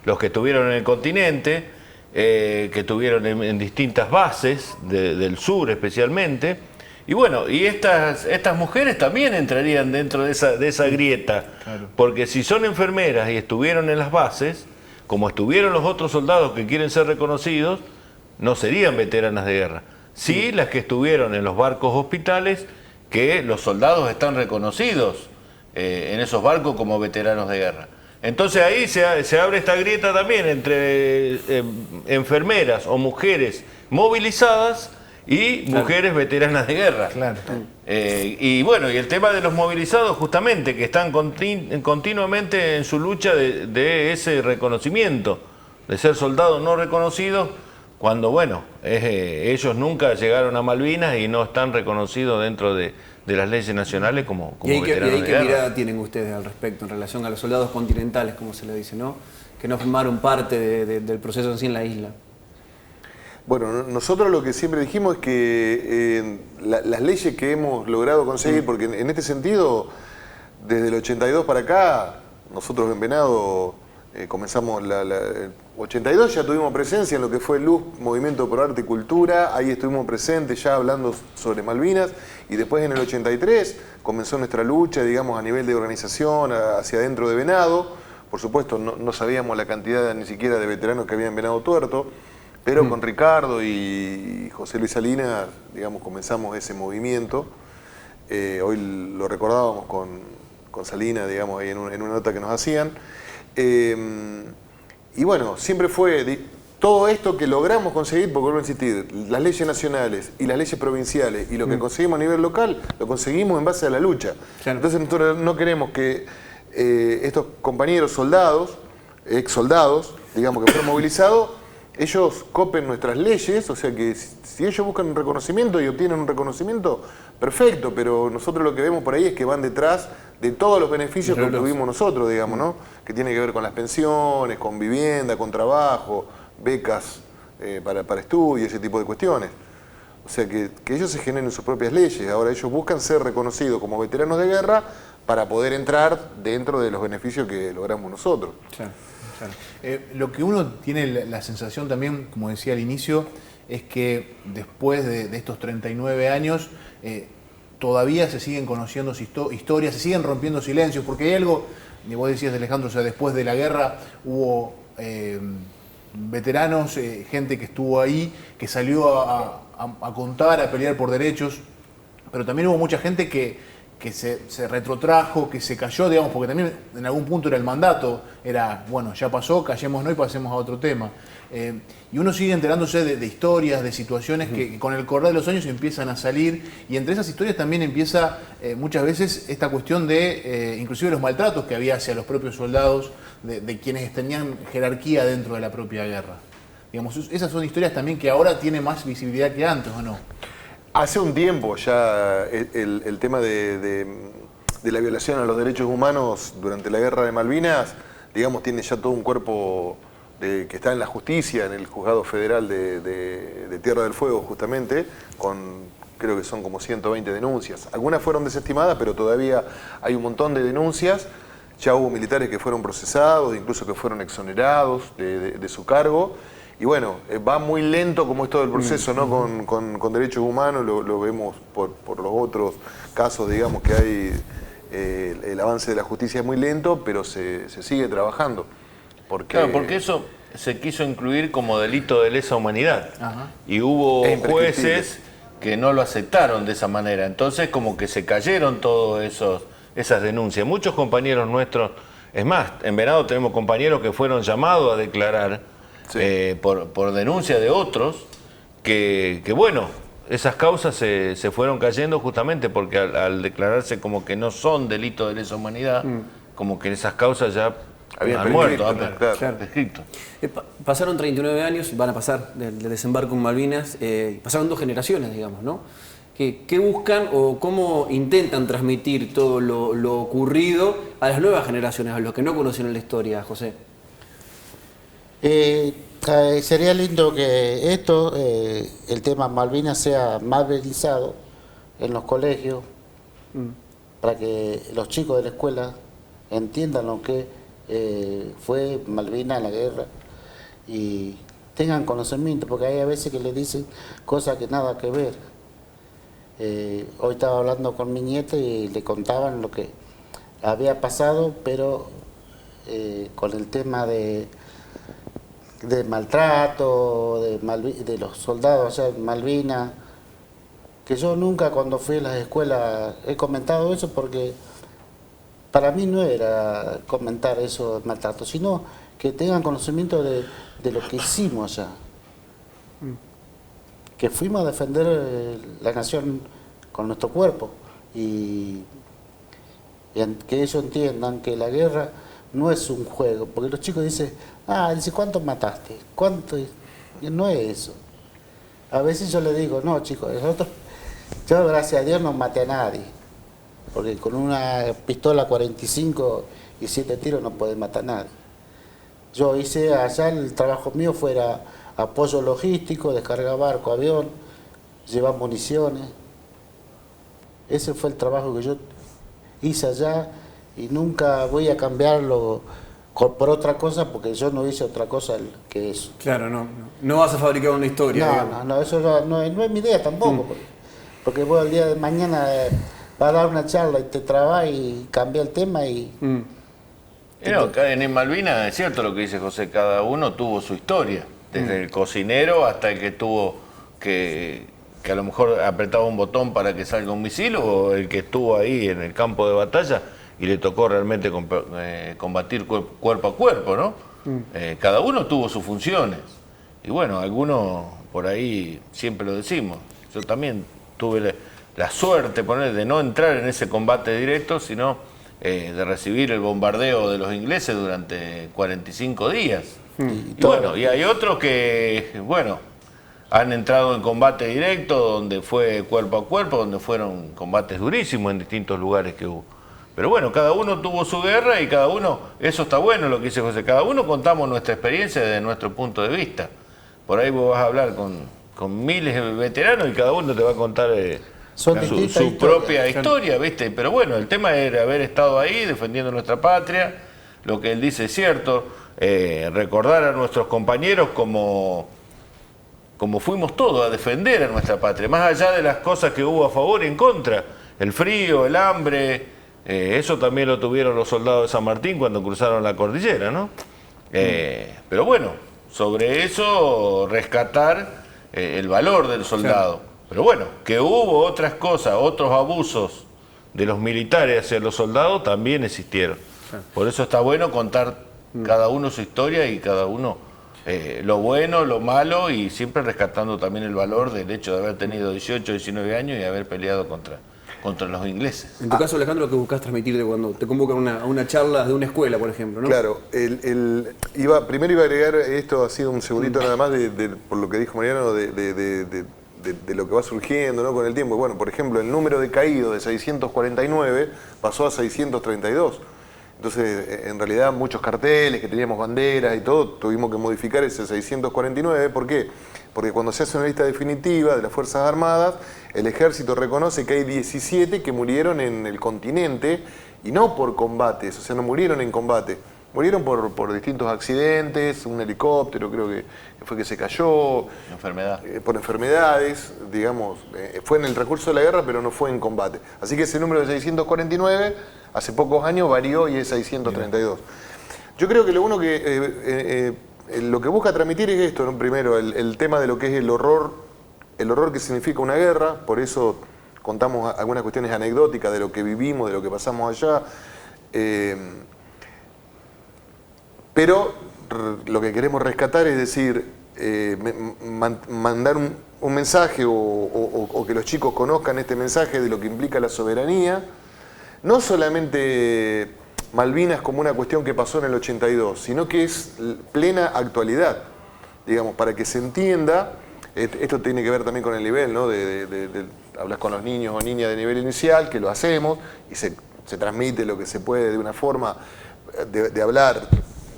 Los que estuvieron en el continente, que estuvieron en distintas bases del sur especialmente. Y bueno, y estas mujeres también entrarían dentro de esa grieta, claro, porque si son enfermeras y estuvieron en las bases, como estuvieron los otros soldados que quieren ser reconocidos, no serían veteranas de guerra. Sí, las que estuvieron en los barcos hospitales, que los soldados están reconocidos en esos barcos como veteranos de guerra. Entonces ahí se abre esta grieta también entre enfermeras o mujeres movilizadas y mujeres veteranas de guerra. Claro. Y bueno, y el tema de los movilizados justamente, que están continuamente en su lucha de ese reconocimiento, de ser soldados no reconocidos, cuando bueno, ellos nunca llegaron a Malvinas y no están reconocidos dentro de las leyes nacionales como veteranos de guerra. ¿Qué mirada tienen ustedes al respecto en relación a los soldados continentales, como se le dice, ¿no? Que no formaron parte del proceso en sí en la isla? Bueno, nosotros lo que siempre dijimos es que las leyes que hemos logrado conseguir, porque en este sentido, desde el 82 para acá, nosotros en Venado comenzamos el 82, ya tuvimos presencia en lo que fue el LUS, Movimiento por Arte y Cultura, ahí estuvimos presentes ya hablando sobre Malvinas, y después en el 83 comenzó nuestra lucha, digamos, a nivel de organización, hacia adentro de Venado. Por supuesto, no sabíamos la cantidad ni siquiera de veteranos que había en Venado Tuerto, pero con Ricardo y José Luis Salinas, digamos, comenzamos ese movimiento. Hoy lo recordábamos con Salinas, digamos, ahí en una nota que nos hacían. Y bueno, siempre fue todo esto que logramos conseguir, porque vuelvo a insistir, las leyes nacionales y las leyes provinciales y lo que conseguimos a nivel local, lo conseguimos en base a la lucha. Claro. Entonces nosotros no queremos que estos compañeros soldados, ex soldados, digamos, que fueron movilizados, ellos copen nuestras leyes, o sea que si ellos buscan un reconocimiento y obtienen un reconocimiento, perfecto, pero nosotros lo que vemos por ahí es que van detrás de todos los beneficios que obtuvimos nosotros, digamos, ¿no? Que tiene que ver con las pensiones, con vivienda, con trabajo, becas para estudio, ese tipo de cuestiones. O sea que ellos se generen sus propias leyes, ahora ellos buscan ser reconocidos como veteranos de guerra para poder entrar dentro de los beneficios que logramos nosotros. Claro. Lo que uno tiene la sensación también, como decía al inicio, es que después de estos 39 años todavía se siguen conociendo historias, se siguen rompiendo silencios, porque hay algo, y vos decías, Alejandro, o sea, después de la guerra hubo veteranos, gente que estuvo ahí, que salió a contar, a pelear por derechos, pero también hubo mucha gente que se retrotrajo, que se cayó, digamos, porque también en algún punto era el mandato, era, bueno, ya pasó, callémonos y pasemos a otro tema. Y uno sigue enterándose de historias, de situaciones que con el correr de los años empiezan a salir, y entre esas historias también empieza muchas veces esta cuestión de, inclusive los maltratos que había hacia los propios soldados, de quienes tenían jerarquía dentro de la propia guerra. Digamos, esas son historias también que ahora tienen más visibilidad que antes, ¿o no? Hace un tiempo ya el tema de la violación a los derechos humanos durante la guerra de Malvinas, digamos, tiene ya todo un cuerpo que está en la justicia, en el Juzgado Federal de Tierra del Fuego, justamente, creo que son como 120 denuncias. Algunas fueron desestimadas, pero todavía hay un montón de denuncias. Ya hubo militares que fueron procesados, incluso que fueron exonerados de su cargo. Y bueno, va muy lento como es todo el proceso, ¿no? Con derechos humanos, lo vemos por los otros casos, digamos, que hay, el avance de la justicia es muy lento, pero se sigue trabajando. Claro, porque eso se quiso incluir como delito de lesa humanidad. Ajá. Y hubo jueces que no lo aceptaron de esa manera. Entonces como que se cayeron todas esas denuncias. Muchos compañeros nuestros, es más, en Venado tenemos compañeros que fueron llamados a declarar, sí, por denuncia de otros, que bueno, esas causas se fueron cayendo justamente porque al declararse como que no son delitos de lesa humanidad, como que esas causas ya han muerto. Claro. Pasaron 39 años, van a pasar del desembarco en Malvinas, pasaron 2 generaciones, digamos, ¿no? ¿Qué buscan o cómo intentan transmitir todo lo ocurrido a las nuevas generaciones, a los que no conocieron la historia, José? Sería lindo que esto, el tema Malvinas, sea más realizado en los colegios, para que los chicos de la escuela entiendan lo que fue Malvinas, la guerra, y tengan conocimiento, porque hay a veces que le dicen cosas que nada que ver. Hoy estaba hablando con mi nieta y le contaban lo que había pasado, pero con el tema de maltrato, de los soldados allá en Malvinas, que yo nunca cuando fui a las escuelas he comentado eso, porque para mí no era comentar eso de maltrato, sino que tengan conocimiento de lo que hicimos allá. Que fuimos a defender la nación con nuestro cuerpo y que ellos entiendan que la guerra no es un juego, porque los chicos dicen, ¿cuántos mataste? ¿Cuánto? Y no es eso. A veces yo les digo, no chicos, yo gracias a Dios no maté a nadie, porque con una pistola 45 y 7 tiros no podés matar a nadie. Yo hice allá, el trabajo mío fuera apoyo logístico, descargar barco, avión, llevar municiones. Ese fue el trabajo que yo hice allá y nunca voy a cambiarlo por otra cosa, porque yo no hice otra cosa que eso. Claro, no vas a fabricar una historia. No, eso no es mi idea tampoco, porque vos el día de mañana vas a dar una charla y te trabas y cambia el tema y... En Malvinas es cierto lo que dice José, cada uno tuvo su historia, desde el cocinero hasta el que tuvo que a lo mejor apretaba un botón para que salga un misil, o el que estuvo ahí en el campo de batalla y le tocó realmente combatir cuerpo a cuerpo, ¿no? Cada uno tuvo sus funciones. Y bueno, algunos por ahí siempre lo decimos. Yo también tuve la suerte de no entrar en ese combate directo, sino de recibir el bombardeo de los ingleses durante 45 días. Y hay otros que, han entrado en combate directo, donde fue cuerpo a cuerpo, donde fueron combates durísimos en distintos lugares que hubo. Pero bueno, cada uno tuvo su guerra y cada uno, eso está bueno lo que dice José, cada uno contamos nuestra experiencia desde nuestro punto de vista. Por ahí vos vas a hablar con miles de veteranos y cada uno te va a contar su propia historia, ¿viste? Pero bueno, el tema era haber estado ahí defendiendo nuestra patria, lo que él dice es cierto, recordar a nuestros compañeros como fuimos todos a defender a nuestra patria, más allá de las cosas que hubo a favor y en contra, el frío, el hambre, eso también lo tuvieron los soldados de San Martín cuando cruzaron la cordillera, ¿no? Pero bueno, sobre eso rescatar el valor del soldado. Claro. Pero bueno, que hubo otras cosas, otros abusos de los militares hacia los soldados también existieron. Por eso está bueno contar cada uno su historia y cada uno lo bueno, lo malo, y siempre rescatando también el valor del hecho de haber tenido 18, 19 años y haber peleado contra los ingleses. En tu caso, Alejandro, lo que buscas transmitir de cuando te convocan a una charla de una escuela, por ejemplo, ¿no? Claro, primero iba a agregar, esto ha sido un segundito nada más por lo que dijo Mariano, de lo que va surgiendo, ¿no?, con el tiempo. Bueno, por ejemplo, el número de caídos de 649 pasó a 632. Entonces, en realidad, muchos carteles que teníamos banderas y todo, tuvimos que modificar ese 649. ¿Por qué? Porque cuando se hace una lista definitiva de las Fuerzas Armadas, el Ejército reconoce que hay 17 que murieron en el continente, y no por combates, o sea, no murieron en combate. Murieron por distintos accidentes, un helicóptero creo que fue que se cayó. Por enfermedades, digamos. Fue en el transcurso de la guerra, pero no fue en combate. Así que ese número de 649, hace pocos años varió y es 632. Yo creo que lo uno que lo que busca transmitir es esto, ¿no? Primero, el tema de lo que es el horror que significa una guerra. Por eso contamos algunas cuestiones anecdóticas de lo que vivimos, de lo que pasamos allá. Pero lo que queremos rescatar es decir, mandar un mensaje o que los chicos conozcan este mensaje de lo que implica la soberanía. No solamente Malvinas como una cuestión que pasó en el 82, sino que es plena actualidad, digamos, para que se entienda. Esto tiene que ver también con el nivel, ¿no? Hablas con los niños o niñas de nivel inicial, que lo hacemos, y se transmite lo que se puede de una forma de hablar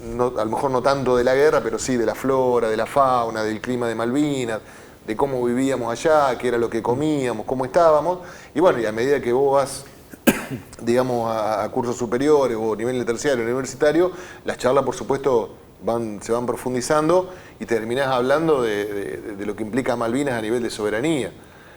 a lo mejor no tanto de la guerra, pero sí de la flora, de la fauna, del clima de Malvinas, de cómo vivíamos allá, qué era lo que comíamos, cómo estábamos. Y bueno, y a medida que vos vas, digamos, a cursos superiores o nivel de terciario, universitario, las charlas, por supuesto, se van profundizando y terminás hablando de lo que implica Malvinas a nivel de soberanía.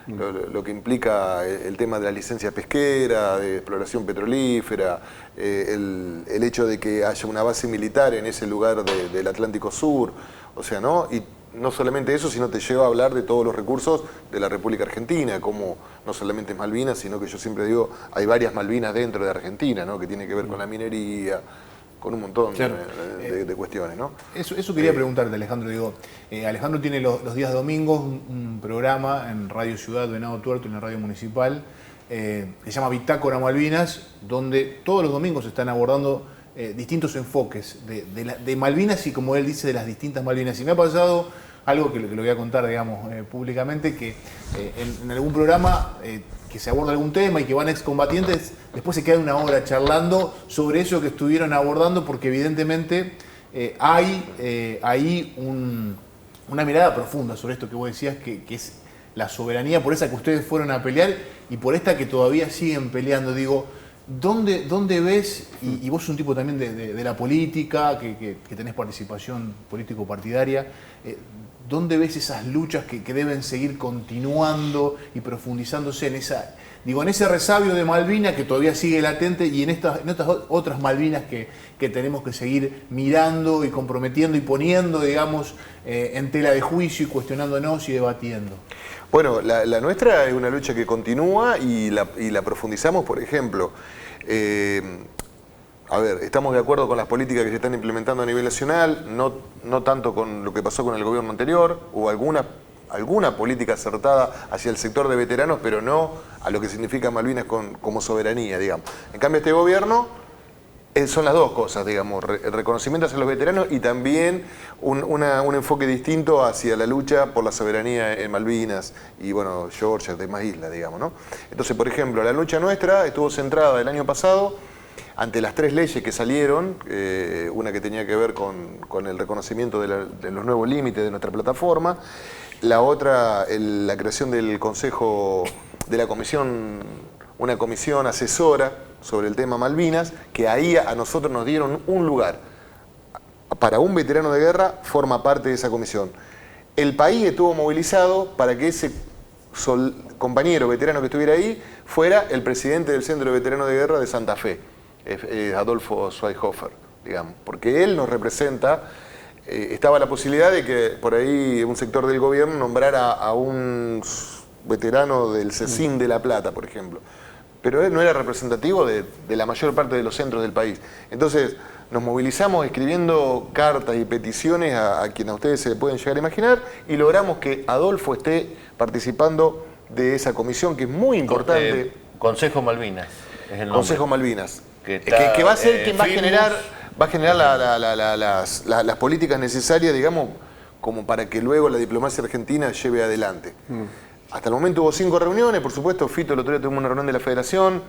Lo que implica el tema de la licencia pesquera, de exploración petrolífera, el hecho de que haya una base militar en ese lugar del Atlántico Sur, o sea, ¿no? Y no solamente eso, sino te lleva a hablar de todos los recursos de la República Argentina, como no solamente es Malvinas, sino que yo siempre digo, hay varias Malvinas dentro de Argentina, ¿no? Que tiene que ver con la minería, con un montón de cuestiones, ¿no? Eso quería preguntarte, Alejandro. Digo, Alejandro tiene los días domingos un programa en Radio Ciudad, Venado Tuerto, en la radio municipal, que se llama Bitácora Malvinas, donde todos los domingos se están abordando distintos enfoques de Malvinas y, como él dice, de las distintas Malvinas. Y me ha pasado algo que lo voy a contar, digamos, públicamente, que en algún programa que se aborda algún tema y que van excombatientes, después se quedan una hora charlando sobre eso que estuvieron abordando, porque evidentemente hay ahí una mirada profunda sobre esto que vos decías, que es la soberanía, por esa que ustedes fueron a pelear y por esta que todavía siguen peleando. Digo, ¿dónde ves, y vos sos un tipo también de la política, que tenés participación político-partidaria, ¿dónde ves esas luchas que deben seguir continuando y profundizándose en ese resabio de Malvinas que todavía sigue latente, y en estas otras Malvinas que tenemos que seguir mirando y comprometiendo y poniendo, digamos, en tela de juicio y cuestionándonos y debatiendo? Bueno, la nuestra es una lucha que continúa y la profundizamos, por ejemplo. A ver, estamos de acuerdo con las políticas que se están implementando a nivel nacional, no tanto con lo que pasó con el gobierno anterior. Hubo alguna política acertada hacia el sector de veteranos, pero no a lo que significa Malvinas como soberanía, digamos. En cambio, este gobierno son las dos cosas, digamos, el reconocimiento hacia los veteranos y también un enfoque distinto hacia la lucha por la soberanía en Malvinas y, bueno, Georgia, demás islas, digamos, ¿no? Entonces, por ejemplo, la lucha nuestra estuvo centrada el año pasado ante las 3 leyes que salieron, una que tenía que ver con el reconocimiento de los nuevos límites de nuestra plataforma, la otra, la creación del Consejo, de la Comisión, una comisión asesora sobre el tema Malvinas, que ahí a nosotros nos dieron un lugar. Para un veterano de guerra forma parte de esa comisión. El país estuvo movilizado para que ese compañero veterano que estuviera ahí fuera el presidente del Centro de Veteranos de Guerra de Santa Fe, Adolfo Schweighofer, digamos, porque él nos representa. Estaba la posibilidad de que por ahí un sector del gobierno nombrara a un veterano del CECIN de La Plata, por ejemplo, pero él no era representativo de la mayor parte de los centros del país. Entonces nos movilizamos escribiendo cartas y peticiones a quien a ustedes se pueden llegar a imaginar, y logramos que Adolfo esté participando de esa comisión, que es muy importante. Consejo Malvinas es el nombre. Consejo Malvinas, que va a ser quien va a generar las políticas necesarias, digamos, como para que luego la diplomacia argentina lleve adelante. Hasta el momento hubo 5 reuniones, por supuesto. Fito el otro día tuvimos una reunión de la Federación,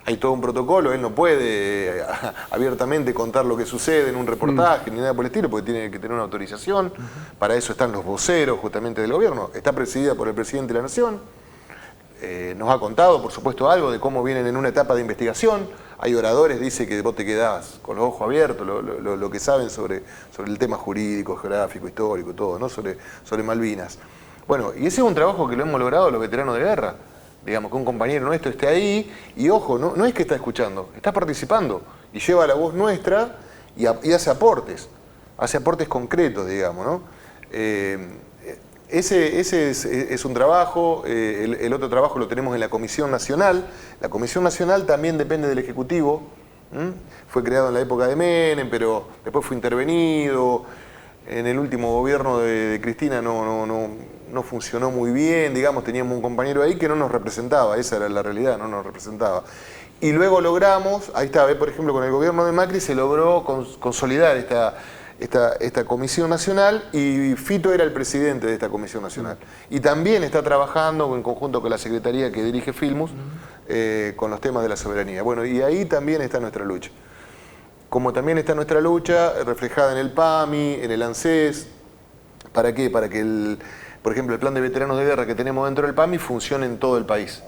hay todo un protocolo, él no puede abiertamente contar lo que sucede en un reportaje ni nada por el estilo, porque tiene que tener una autorización. Para eso están los voceros justamente del gobierno. Está presidida por el presidente de la Nación. Nos ha contado, por supuesto, algo de cómo vienen en una etapa de investigación. Hay oradores, dice que vos te quedás con los ojos abiertos, lo que saben sobre el tema jurídico, geográfico, histórico, todo, ¿no? sobre Malvinas. Bueno, y ese es un trabajo que lo hemos logrado los veteranos de guerra. Digamos, que un compañero nuestro esté ahí y, ojo, no es que está escuchando, está participando y lleva la voz nuestra y hace aportes concretos, digamos, ¿no? Ese es un trabajo. El otro trabajo lo tenemos en la Comisión Nacional. La Comisión Nacional también depende del Ejecutivo. Fue creado en la época de Menem, pero después fue intervenido. En el último gobierno de Cristina no funcionó muy bien, digamos, teníamos un compañero ahí que no nos representaba, esa era la realidad, no nos representaba. Y luego logramos, ahí está, por ejemplo, con el gobierno de Macri se logró consolidar esta Comisión Nacional, y Fito era el presidente de esta Comisión Nacional. Y también está trabajando en conjunto con la Secretaría que dirige Filmus con los temas de la soberanía. Bueno, y ahí también está nuestra lucha. como también está nuestra lucha reflejada en el PAMI, en el ANSES. ¿Para qué? Para que, por ejemplo, el plan de veteranos de guerra que tenemos dentro del PAMI funcione en todo el país.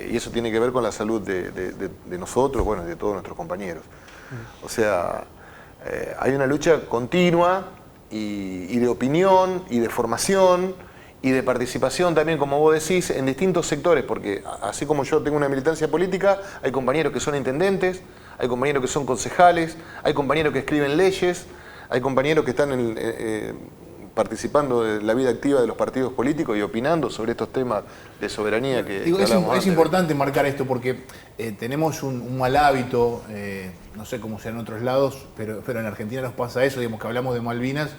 Y eso tiene que ver con la salud de nosotros, bueno, de todos nuestros compañeros. O sea, hay una lucha continua y de opinión y de formación y de participación también, como vos decís, en distintos sectores, porque así como yo tengo una militancia política, hay compañeros que son intendentes, hay compañeros que son concejales, hay compañeros que escriben leyes, hay compañeros que están participando de la vida activa de los partidos políticos y opinando sobre estos temas de soberanía que hablamos antes. Es importante marcar esto porque tenemos un mal hábito, no sé cómo sea en otros lados, pero en Argentina nos pasa eso, digamos que hablamos de Malvinas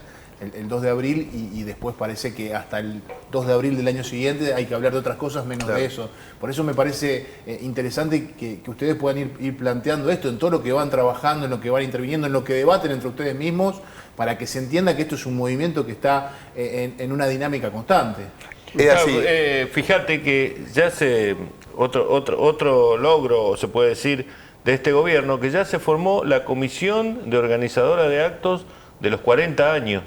el 2 de abril y después parece que hasta el 2 de abril del año siguiente hay que hablar de otras cosas menos de eso. Por eso me parece interesante que ustedes puedan ir planteando esto en todo lo que van trabajando, en lo que van interviniendo, en lo que debaten entre ustedes mismos, para que se entienda que esto es un movimiento que está en una dinámica constante. Fíjate que ya otro logro, se puede decir, de este gobierno, que ya se formó la comisión de organizadora de actos de los 40 años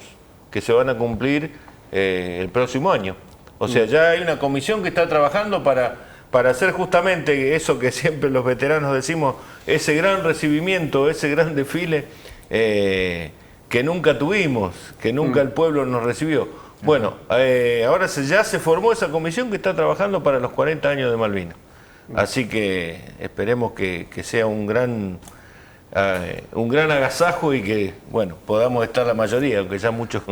que se van a cumplir el próximo año. O sea, ya hay una comisión que está trabajando para hacer justamente eso que siempre los veteranos decimos, ese gran recibimiento, ese gran desfile que nunca tuvimos, que nunca el pueblo nos recibió. Bueno, ahora ya se formó esa comisión que está trabajando para los 40 años de Malvinas. Así que esperemos que sea un gran agasajo y que, bueno, podamos estar la mayoría, aunque ya muchos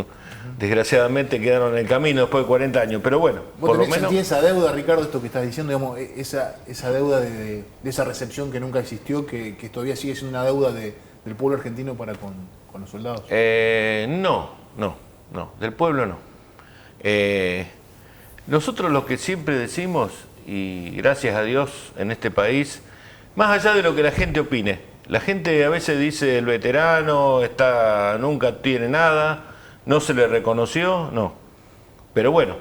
desgraciadamente quedaron en el camino después de 40 años, pero bueno, por lo menos... ¿Sentís esa deuda, Ricardo, esto que estás diciendo, digamos, esa deuda de esa recepción que nunca existió, que todavía sigue siendo una deuda del pueblo argentino para con los soldados? No, del pueblo no. Nosotros lo que siempre decimos, y gracias a Dios en este país, más allá de lo que la gente opine, la gente a veces dice el veterano nunca tiene nada, no se le reconoció, no. Pero bueno,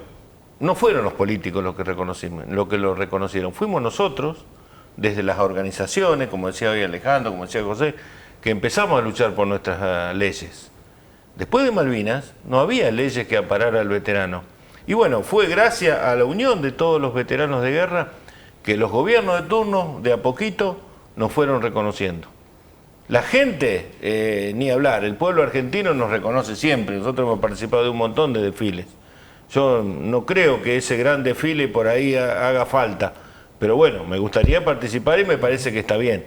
no fueron los políticos los que lo reconocieron, fuimos nosotros, desde las organizaciones, como decía hoy Alejandro, como decía José, que empezamos a luchar por nuestras leyes. Después de Malvinas no había leyes que ampararan al veterano. Y bueno, fue gracias a la unión de todos los veteranos de guerra que los gobiernos de turno, de a poquito, nos fueron reconociendo. La gente, ni hablar, el pueblo argentino nos reconoce siempre. Nosotros hemos participado de un montón de desfiles. Yo no creo que ese gran desfile por ahí haga falta. Pero bueno, me gustaría participar y me parece que está bien.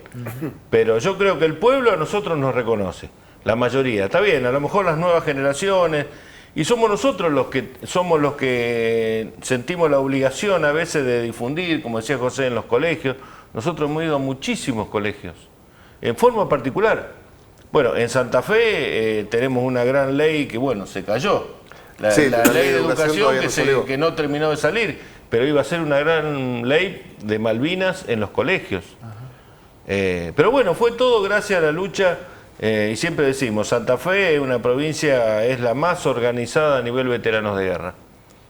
Pero yo creo que el pueblo a nosotros nos reconoce. La mayoría. Está bien, a lo mejor las nuevas generaciones... Y somos nosotros los que sentimos la obligación a veces de difundir, como decía José, en los colegios. Nosotros hemos ido a muchísimos colegios, en forma particular. Bueno, en Santa Fe tenemos una gran ley que, bueno, se cayó. La ley de educación que no terminó de salir, pero iba a ser una gran ley de Malvinas en los colegios. Pero bueno, fue todo gracias a la lucha. Y siempre decimos, Santa Fe es una provincia, es la más organizada a nivel veteranos de guerra.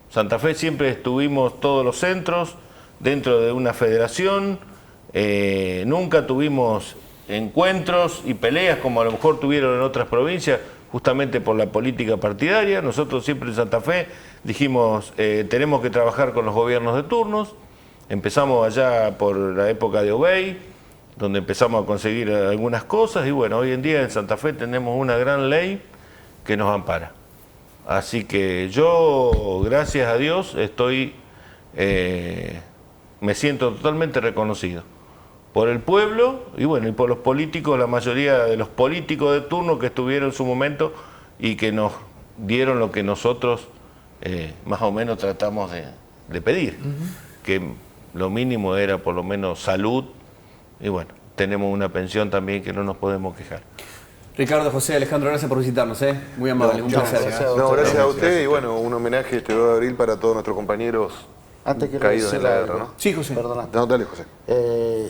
Santa Fe siempre estuvimos todos los centros dentro de una federación, nunca tuvimos encuentros y peleas como a lo mejor tuvieron en otras provincias, justamente por la política partidaria. Nosotros siempre en Santa Fe dijimos, tenemos que trabajar con los gobiernos de turnos. Empezamos allá por la época de Obey, donde empezamos a conseguir algunas cosas, y bueno, hoy en día en Santa Fe tenemos una gran ley que nos ampara. Así que yo, gracias a Dios, me siento totalmente reconocido por el pueblo y bueno, y por los políticos, la mayoría de los políticos de turno que estuvieron en su momento y que nos dieron lo que nosotros más o menos tratamos de pedir, que lo mínimo era por lo menos salud. Y bueno, tenemos una pensión también que no nos podemos quejar. Ricardo, José, Alejandro, gracias por visitarnos, muy amable, un placer. Gracias a usted y bueno, un homenaje este 2 de abril para todos nuestros compañeros caídos en la guerra, ¿no? Sí, José. Perdona. No, dale, José.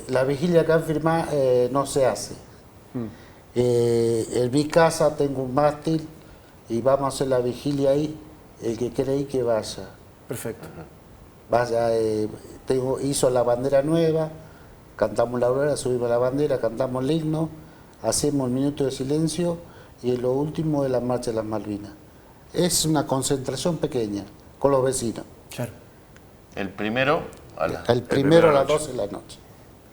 La vigilia acá en Firmat no se hace. En mi casa tengo un mástil y vamos a hacer la vigilia ahí. El que quiere ir, que vaya. Perfecto. Vaya, hizo la bandera nueva. Cantamos la aurora, subimos la bandera, cantamos el himno, hacemos el minuto de silencio y lo último de la marcha de las Malvinas. Es una concentración pequeña con los vecinos. Claro. El primero a las 12 de la noche.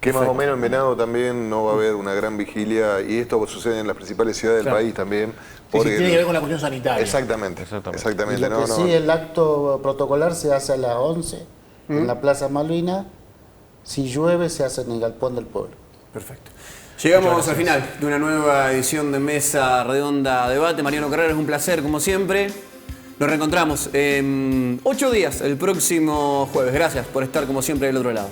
Que más o menos en Venado también no va a haber una gran vigilia, y esto sucede en las principales ciudades del país también. Porque tiene que ver con la cuestión sanitaria. Exactamente. Y lo que sí, el acto protocolar se hace a las 11 en la Plaza Malvina. Si llueve, se hace en el Galpón del Pueblo. Perfecto. Llegamos al final de una nueva edición de Mesa Redonda Debate. Mariano Carrera, es un placer, como siempre. Nos reencontramos en 8 días, el próximo jueves. Gracias por estar, como siempre, del otro lado.